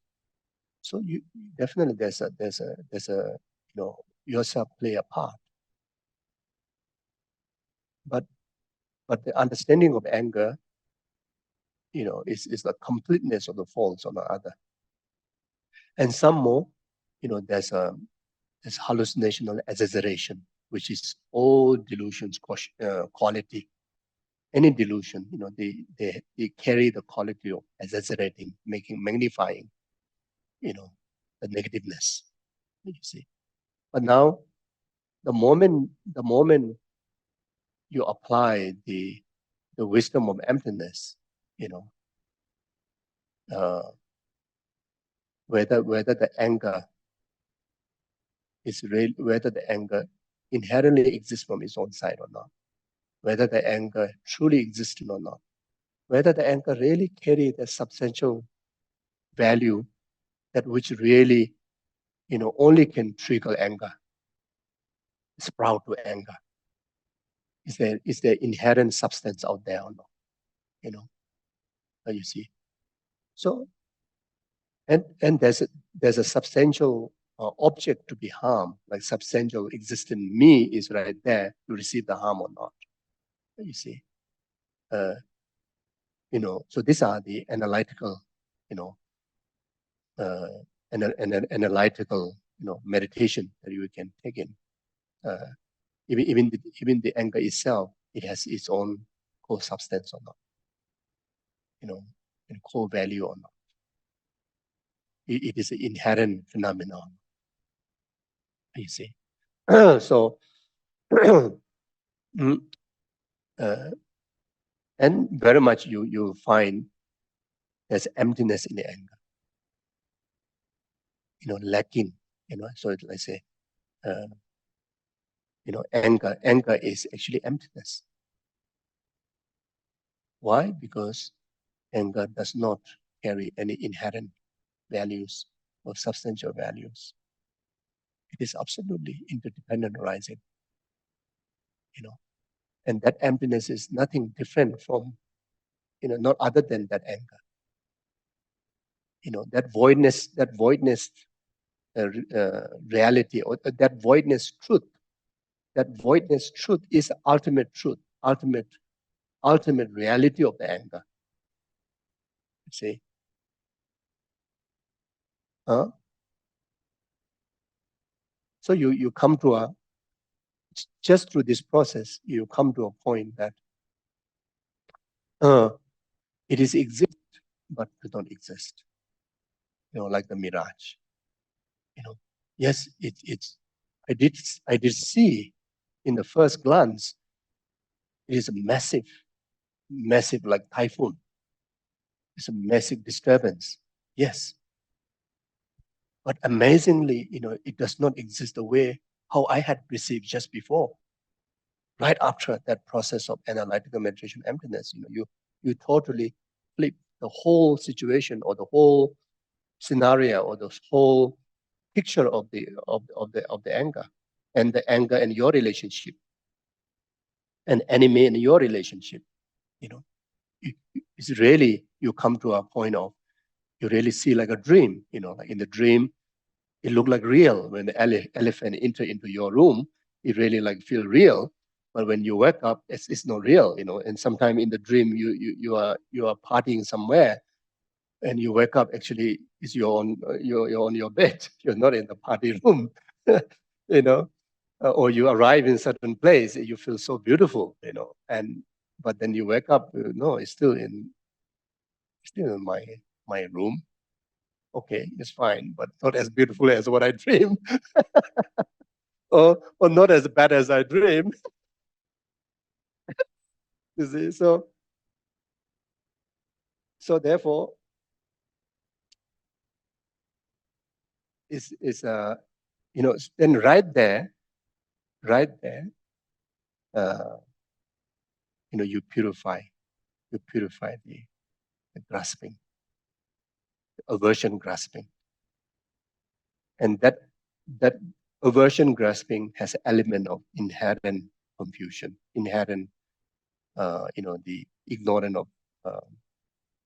So you definitely there's a yourself play a part. But the understanding of anger, is the completeness of the false on the other. And some more, there's hallucinational exaggeration, which is all delusions quality. Any delusion, they carry the quality of exaggerating, magnifying, the negativeness. You see. But now, the moment you apply the wisdom of emptiness, uh, whether the anger is real, whether the anger inherently exists from its own side or not, whether the anger truly exists or not, whether the anger really carries a substantial value that which really, only can trigger anger, sprout to anger. Is there inherent substance out there or not? You see. So, and there's a substantial object to be harmed, like substantial existing me is right there to receive the harm or not. You see. So these are the analytical, uh, analytical, meditation that you can take in. Even the anger itself, it has its own core substance or not, and core value or not. It is an inherent phenomenon. You see. So, mm, and very much you find there's emptiness in the anger, lacking, so let's say, anger is actually emptiness. Why? Because anger does not carry any inherent values or substantial values. It is absolutely interdependent arising, and that emptiness is nothing different from, not other than that anger. That voidness reality, or that voidness truth is ultimate truth, ultimate reality of the anger. You see? So you come to just through this process, you come to a point that it is exist, but does not exist. Like the mirage. Yes, it's. I did see in the first glance, it is a massive like typhoon. It's a massive disturbance. Yes, but amazingly, it does not exist the way how I had perceived just before. Right after that process of analytical meditation emptiness, you totally flip the whole situation or the whole scenario or the whole picture of the anger and the anger in your relationship and enemy in your relationship. It's really, you come to a point of, you really see like a dream. Like in the dream, it looked like real. When the elephant enter into your room, it really like feel real. But when you wake up, it's not real. And sometimes in the dream, you are partying somewhere, and you wake up, actually it's you're on your bed. You're not in the party room. Or you arrive in certain place, you feel so beautiful. But then you wake up, no, it's still in my room. Okay, it's fine, but not as beautiful as what I dreamed, or not as bad as I dreamed. You see, so therefore, then right there, you purify the grasping, the aversion grasping, and that aversion grasping has an element of inherent confusion, inherent, the ignorant of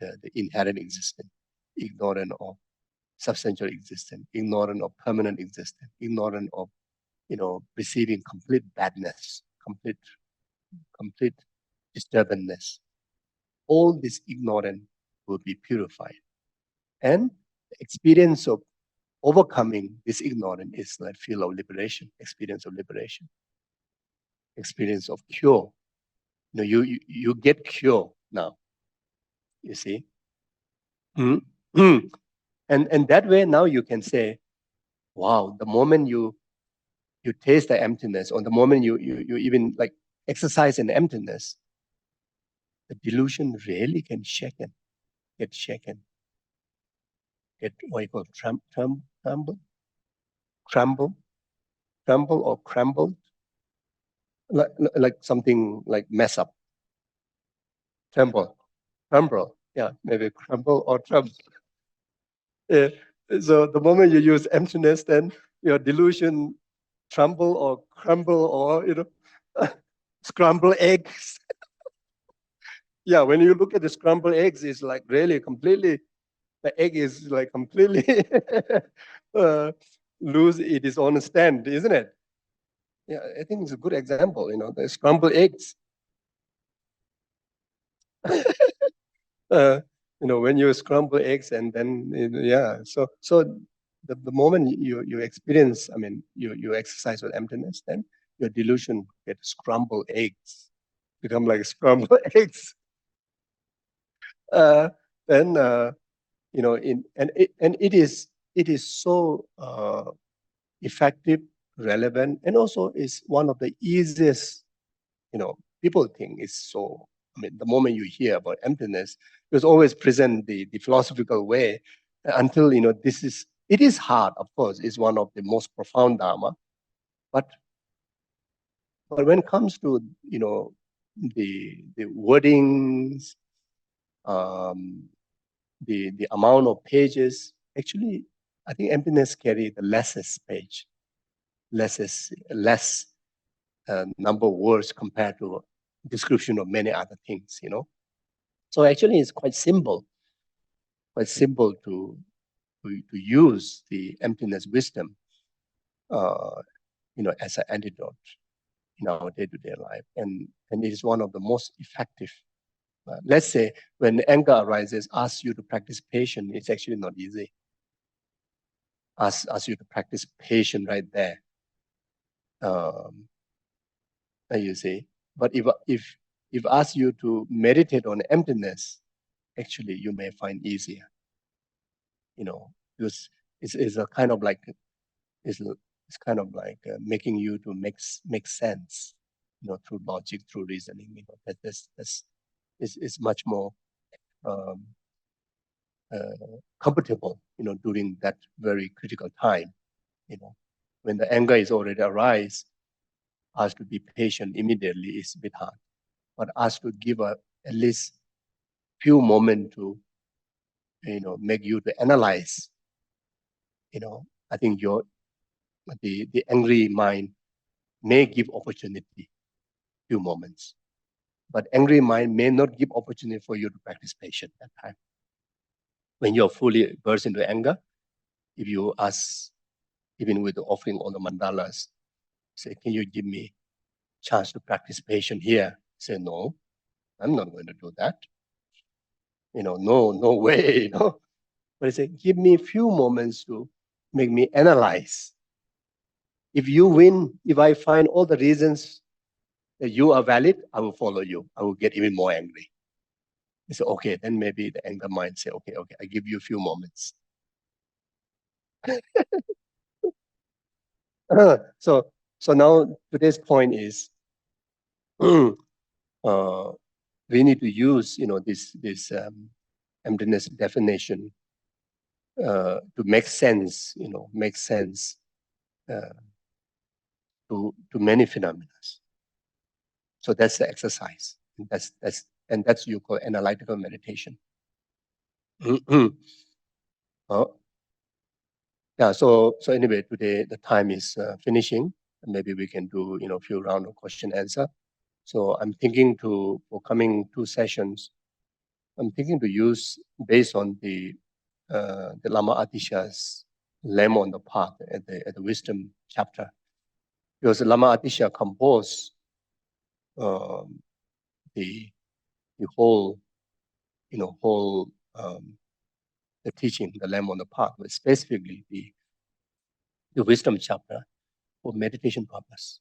the inherent existence, ignorant of substantial existence, ignorant of permanent existence, ignorant of receiving complete badness, complete disturbance. All this ignorance will be purified. And the experience of overcoming this ignorance is like feel of liberation, experience of liberation, experience of cure. You get cure now, you see. Mm-hmm. And that way now you can say, wow, the moment you taste the emptiness, or the moment you even like exercise in emptiness, the delusion really can get shaken, get what you call crumble or crumbled, like something like mess up, crumble, yeah, maybe crumble or tremble. Yeah. So the moment you use emptiness, then your delusion tremble or crumble or scramble eggs. Yeah, when you look at the scrambled eggs, it's like really completely, the egg is like completely lose its own stand, isn't it? Yeah, I think it's a good example, the scrambled eggs. When you scramble eggs and then, yeah, so the moment you experience, I mean, you exercise with emptiness, then your delusion gets scrambled eggs, become like scrambled eggs. Then it is so effective, relevant, and also is one of the easiest. People think is so. I mean, the moment you hear about emptiness, it's always present the philosophical way until it is hard. Of course, it's one of the most profound dharma, but when it comes to the wordings, um, the amount of pages. Actually, I think emptiness carry the lessest page, less number of words compared to description of many other things. So actually, it's quite simple to use the emptiness wisdom, as an antidote in our day-to-day life, and it is one of the most effective. Let's say when anger arises, ask you to practice patience. It's actually not easy. Ask you to practice patience right there. You see, but if ask you to meditate on emptiness, actually you may find easier. Because it's a kind of like it's kind of like making you to make sense, through logic, through reasoning. That's is much more um, comfortable, during that very critical time. When the anger is already arise, us to be patient immediately is a bit hard, but us to give at least few moments to make you to analyze. I think the angry mind may give opportunity few moments, but angry mind may not give opportunity for you to practice patience that time. When you're fully burst into anger, if you ask, even with offering all the mandalas, say, can you give me chance to practice patience here? Say, no, I'm not going to do that. No way, But I say, give me a few moments to make me analyze. If you win, if I find all the reasons that you are valid, I will follow you. I will get even more angry. He said, okay, then maybe the anger mind say, okay, I give you a few moments. So now today's point is, we need to use, this emptiness definition to make sense, make sense to many phenomena. So that's the exercise. That's you call analytical meditation. Oh, yeah. So anyway, today the time is finishing. Maybe we can do a few round of question answer. So I'm thinking for coming 2 sessions, I'm thinking to use based on the Lama Atisha's Lamb on the Path at the Wisdom chapter, because Lama Atisha composed the whole the teaching, the Lamb on the Path, but specifically the Wisdom chapter for meditation purpose.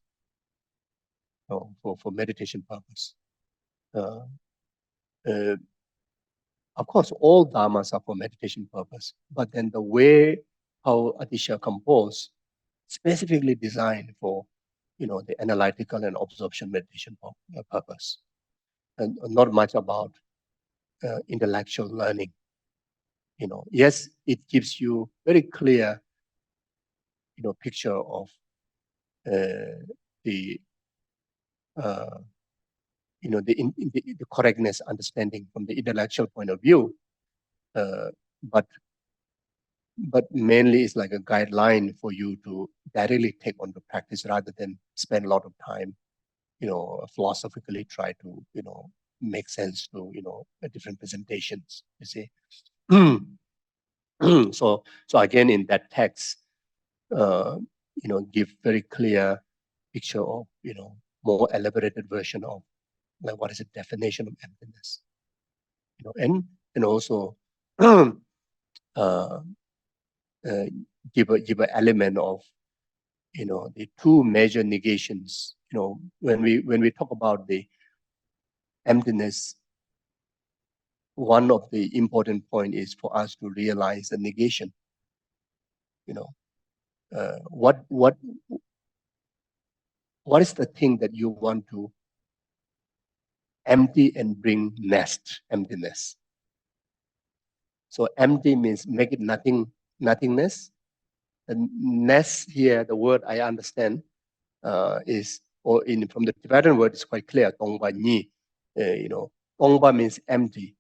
For meditation purpose. Of course, all dharmas are for meditation purpose, but then the way how Atisha composed, specifically designed for, the analytical and absorption meditation purpose, and not much about intellectual learning. Yes, it gives you very clear, picture of the the correctness understanding from the intellectual point of view, but mainly it's like a guideline for you to directly take on the practice rather than spend a lot of time, philosophically try to, make sense to, different presentations, you see. So again, in that text, give very clear picture of, more elaborated version of like what is the definition of emptiness, and also give an element of, the 2 major negations. When we talk about the emptiness, one of the important point is for us to realize the negation. What is the thing that you want to empty and bring emptiness? So empty means make it nothingness. The ness here, the word I understand is, or from the Tibetan word, is quite clear. Tongba ni, tongba means empty.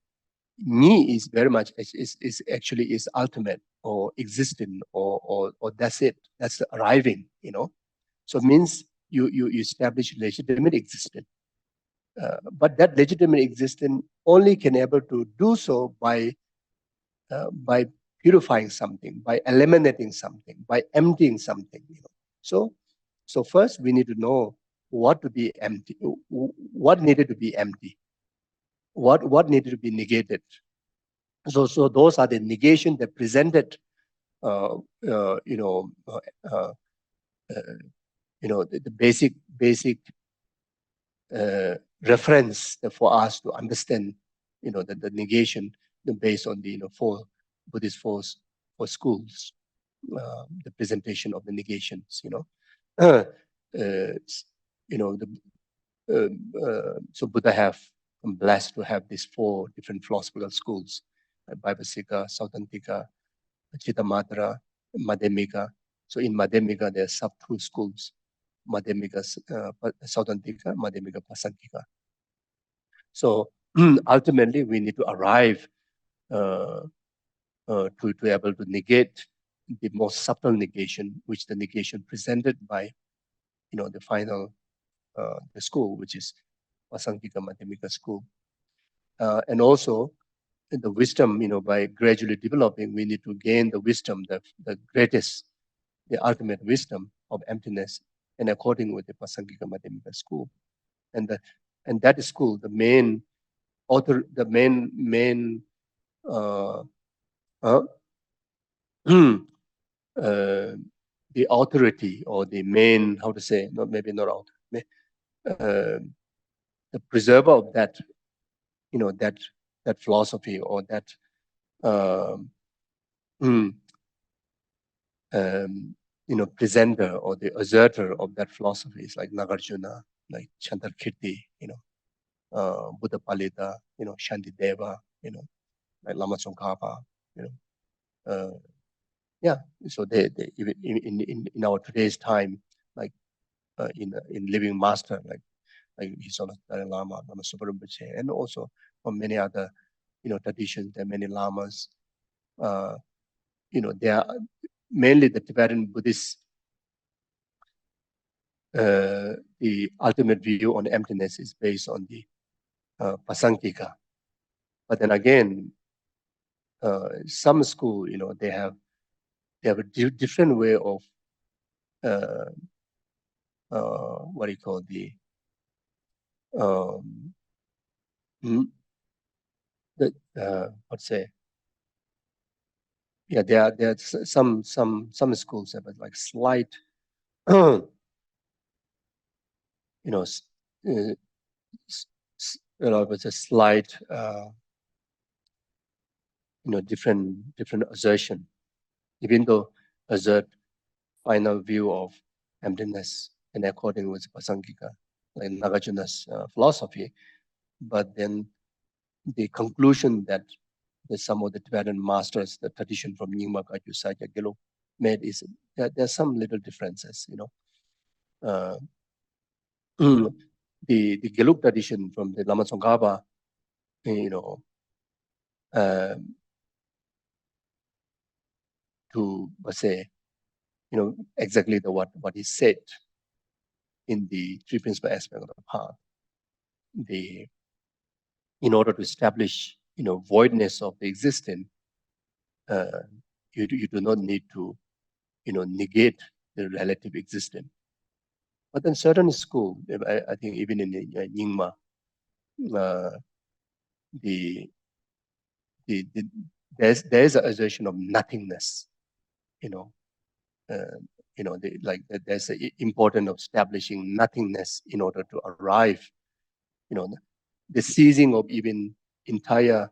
Ni is very much is actually is ultimate or existing or that's it. That's the arriving. So it means you establish legitimate existence. But that legitimate existence only can able to do so by purifying something, by eliminating something, by emptying something. So first we need to know what to be empty, what needed to be empty, what needed to be negated. So those are the negation that presented, the basic reference for us to understand, the negation based on the 4 Buddhist four schools, the presentation of the negations. So Buddha have blessed to have these 4 different philosophical schools: Vaibhasika, Sautantika, Chittamatra, Madhyamika. So in Madhyamika, there are sub 2 schools: Madhyamika, Sautantika, Madhyamika, Prasangika. So ultimately, we need to arrive to be able to negate the most subtle negation, which the negation presented by, the final the school, which is Prasangika Madhyamika school, and also the wisdom. By gradually developing, we need to gain the wisdom, the greatest, the ultimate wisdom of emptiness, and according with the Prasangika Madhyamika school, and that school, the main author, the main the authority, or the main, how to say, maybe not authority, the preserver of that, that philosophy, or that presenter or the asserter of that philosophy is like Nagarjuna, like Chandrakirti, Buddha Palita, Shantideva, like Lama Tsongkhapa, Yeah, so they even in our today's time, like in Living Master, like His Honor Dalai Lama, Lama Zopa Rinpoche, and also from many other traditions. There are many lamas. They are mainly the Tibetan Buddhist. The ultimate view on emptiness is based on the Prasangika. But then again, some school, they have a different way of what do you call um, let's say, yeah, there are some schools have like slight, you know, with a slight, different assertion, even though assert final view of emptiness in according with Prasangika, like Nagarjuna's philosophy, but then the conclusion that some of the Tibetan masters, the tradition from Nyingma Kagyu Sakya Gelug made is that there's some little differences, Uh, the Gelug tradition from the Lama Tsongkhapa, to say, exactly what is said in the three principal aspect of the path. In order to establish, voidness of the existing, you do not need to, negate the relative existence. But in certain school, I think even in Nyingma, the there's an assertion of nothingness, there's an importance of establishing nothingness in order to arrive, the ceasing of even entire,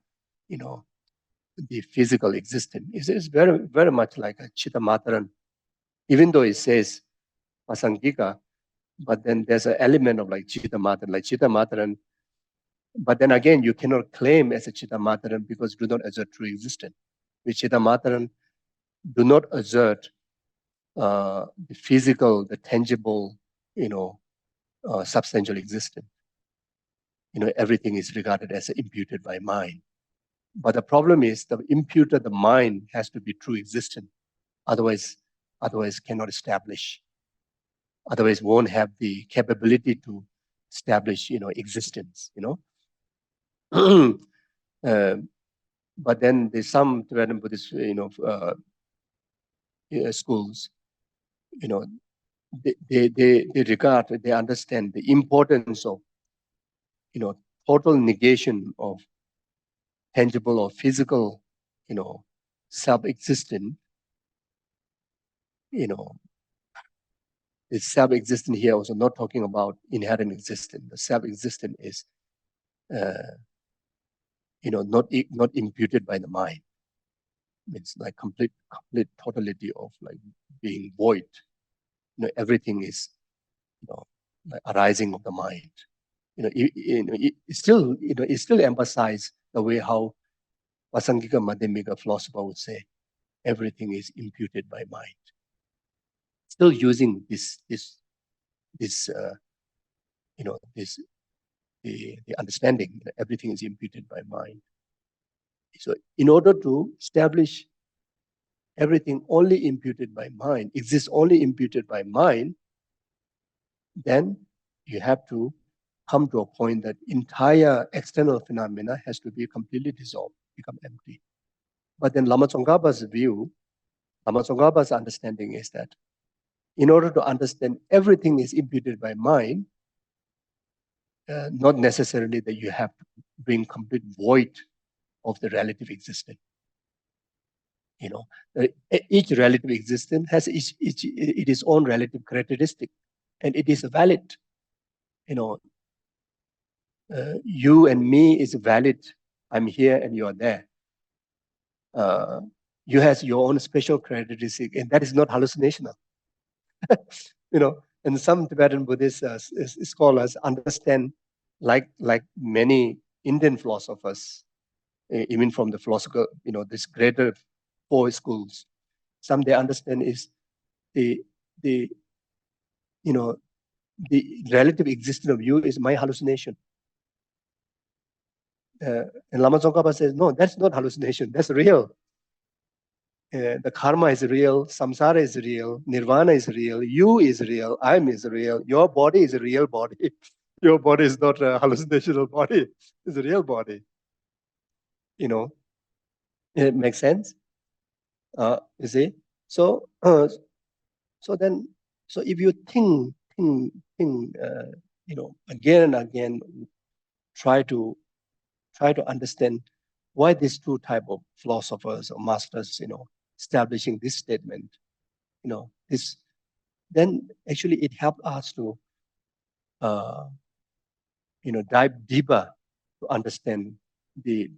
the physical existence is very, very much like a Chittamataran, even though it says Prasangika, but then there's an element of like Chittamataran, but then again, you cannot claim as a Chittamataran because you do not assert true existence. With Chittamataran, do not assert the physical, the tangible, substantial existence. Everything is regarded as imputed by mind. But the problem is the imputed, the mind has to be true existence. Otherwise cannot establish. Otherwise won't have the capability to establish, existence, but then there's some Tibetan Buddhist, schools, they regard, they understand the importance of, total negation of tangible or physical, self-existent, the self-existent here also not talking about inherent existence. The self-existent is, not imputed by the mind. It's like complete totality of like being void. Everything is, like arising of the mind. It still emphasize the way how Prasangika Madhyamaka philosopher would say everything is imputed by mind. Still using this the understanding that everything is imputed by mind. So in order to establish everything only imputed by mind, exists only imputed by mind, then you have to come to a point that entire external phenomena has to be completely dissolved, become empty. But then Lama Tsongkhapa's view, Lama Tsongkhapa's understanding is that in order to understand everything is imputed by mind, not necessarily that you have to bring complete void of the relative existence. Each relative existence has its own relative characteristic, and it is valid. You and me is valid. I'm here and you are there. You have your own special characteristic, and that is not hallucinational. And some Tibetan Buddhist scholars understand, like many Indian philosophers, even from the philosopher, this greater 4 schools. Some they understand is the you know the relative existence of you is my hallucination. And Lama Tsongkhapa says, no, that's not hallucination. That's real. The karma is real. Samsara is real. Nirvana is real. You is real. I'm is real. Your body is a real body. Your body is not a hallucinational body. It's a real body. It makes sense. You see. So if you think, again and again, try to understand why these two type of philosophers or masters, establishing this statement, this, then actually it helped us to, dive deeper to understand the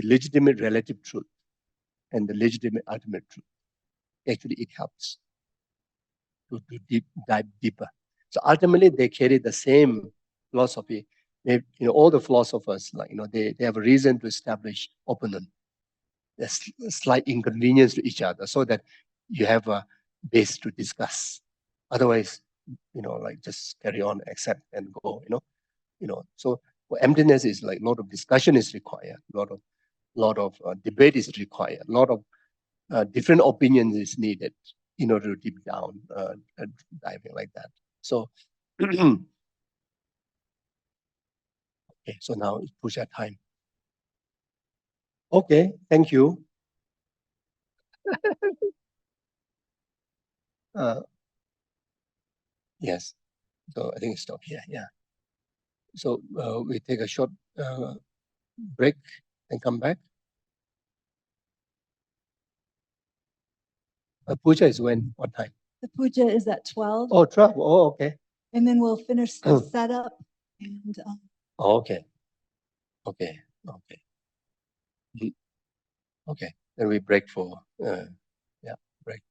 legitimate relative truth and the legitimate ultimate truth. Actually, it helps to dive deeper. So ultimately, they carry the same philosophy. All the philosophers, they have a reason to establish opponent, a slight inconvenience to each other, so that you have a base to discuss. Otherwise, just carry on, accept and go. So for emptiness is like a lot of discussion is required, a lot of debate is required, a lot of different opinions is needed in order to deep down diving like that. So, okay, so now it's push at time. Okay, thank you. Yes, so I think stop here. Yeah. So we take a short break and come back. Puja is when? What time? The puja is at 12. Oh, 12. Oh, okay. And then we'll finish the setup. And okay. Okay. Okay. Okay. Then we break for break.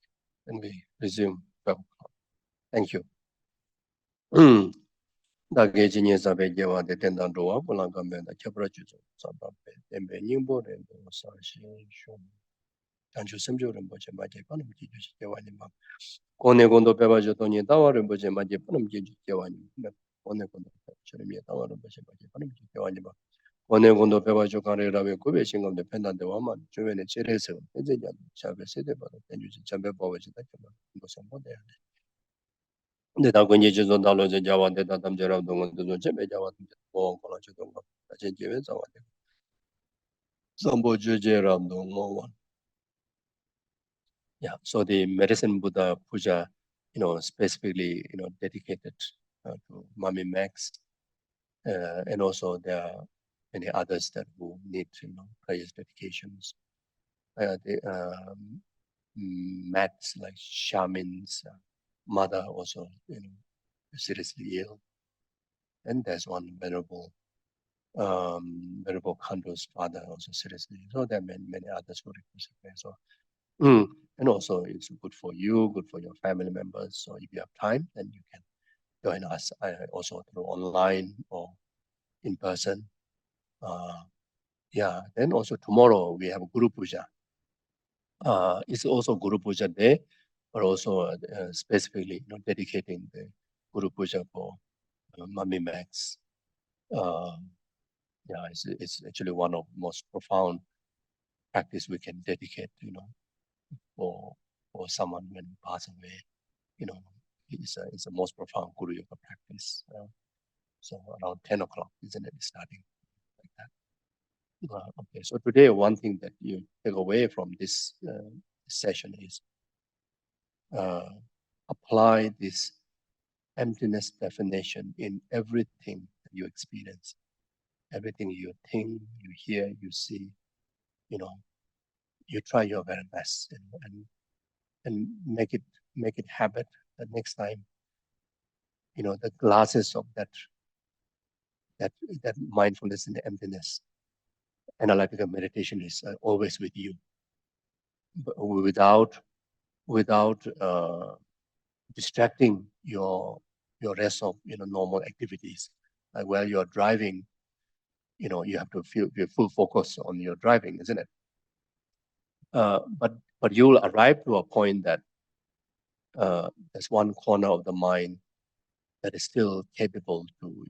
Then we resume 12 o'clock. Thank you. 다게 진예 사베 제와 데텐단 도와 볼랑감베다 쳬브라주죠. 사바베 엠베 닝보레 사시 쇼. 단주 sem조는 뭐지 맞게 빠는 기주시 개와님 막 고네곤도 배바죠 돈이 다와를 뭐지 맞게 빠는 기주 개와님 고네곤도 저렴이 다와를 뭐지 맞게 빠는 기주 개와님 막 고네곤도 배바죠 가래라면 고베 신검도 펜단데 와만 주변에 제레서 이제 자베 세대바도 된주지 잠배 보고지다 좀 무슨 뭐대 근데 다 권지 주소 달로제 자와데 다담제라 동원도 좀 매자와 뭐 걸어줘 동거 다제 제외 자와데 선보주제라 동원. Yeah, so the medicine Buddha puja, specifically, dedicated to Mami Max, and also there are many others that who need, prayers dedications. The mats like shamans, mother also, seriously ill, and there's one venerable Kando's father also seriously. So there are many others who request prayer. So. And also it's good for you, good for your family members. So if you have time, then you can join us also through online or in person. Then also tomorrow we have Guru Puja. It's also Guru Puja Day, but also specifically dedicating the Guru Puja for Mami Max. It's actually one of the most profound practice we can dedicate, for someone when pass away, it's the most profound Guru Yoga practice. So around 10 o'clock, isn't it, starting like that? Okay, so today one thing that you take away from this session is apply this emptiness definition in everything that you experience, everything you think, you hear, you see, you try your very best and make it habit that next time, the glasses of that mindfulness and emptiness, analytical meditation is always with you, but without distracting your rest of normal activities. Like while you're driving, you have to feel full focus on your driving, isn't it? But you'll arrive to a point that there's one corner of the mind that is still capable to,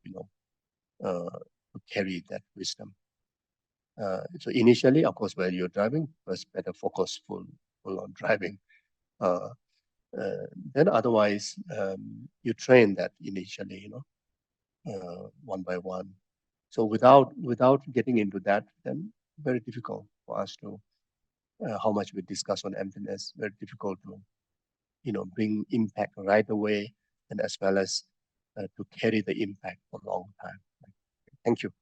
to carry that wisdom. So initially, of course, when you're driving, first better focus full on driving. Then otherwise, you train that initially, one by one. So without getting into that, then very difficult for us to, how much we discuss on emptiness, very difficult to, bring impact right away, and as well as to carry the impact for a long time. Thank you.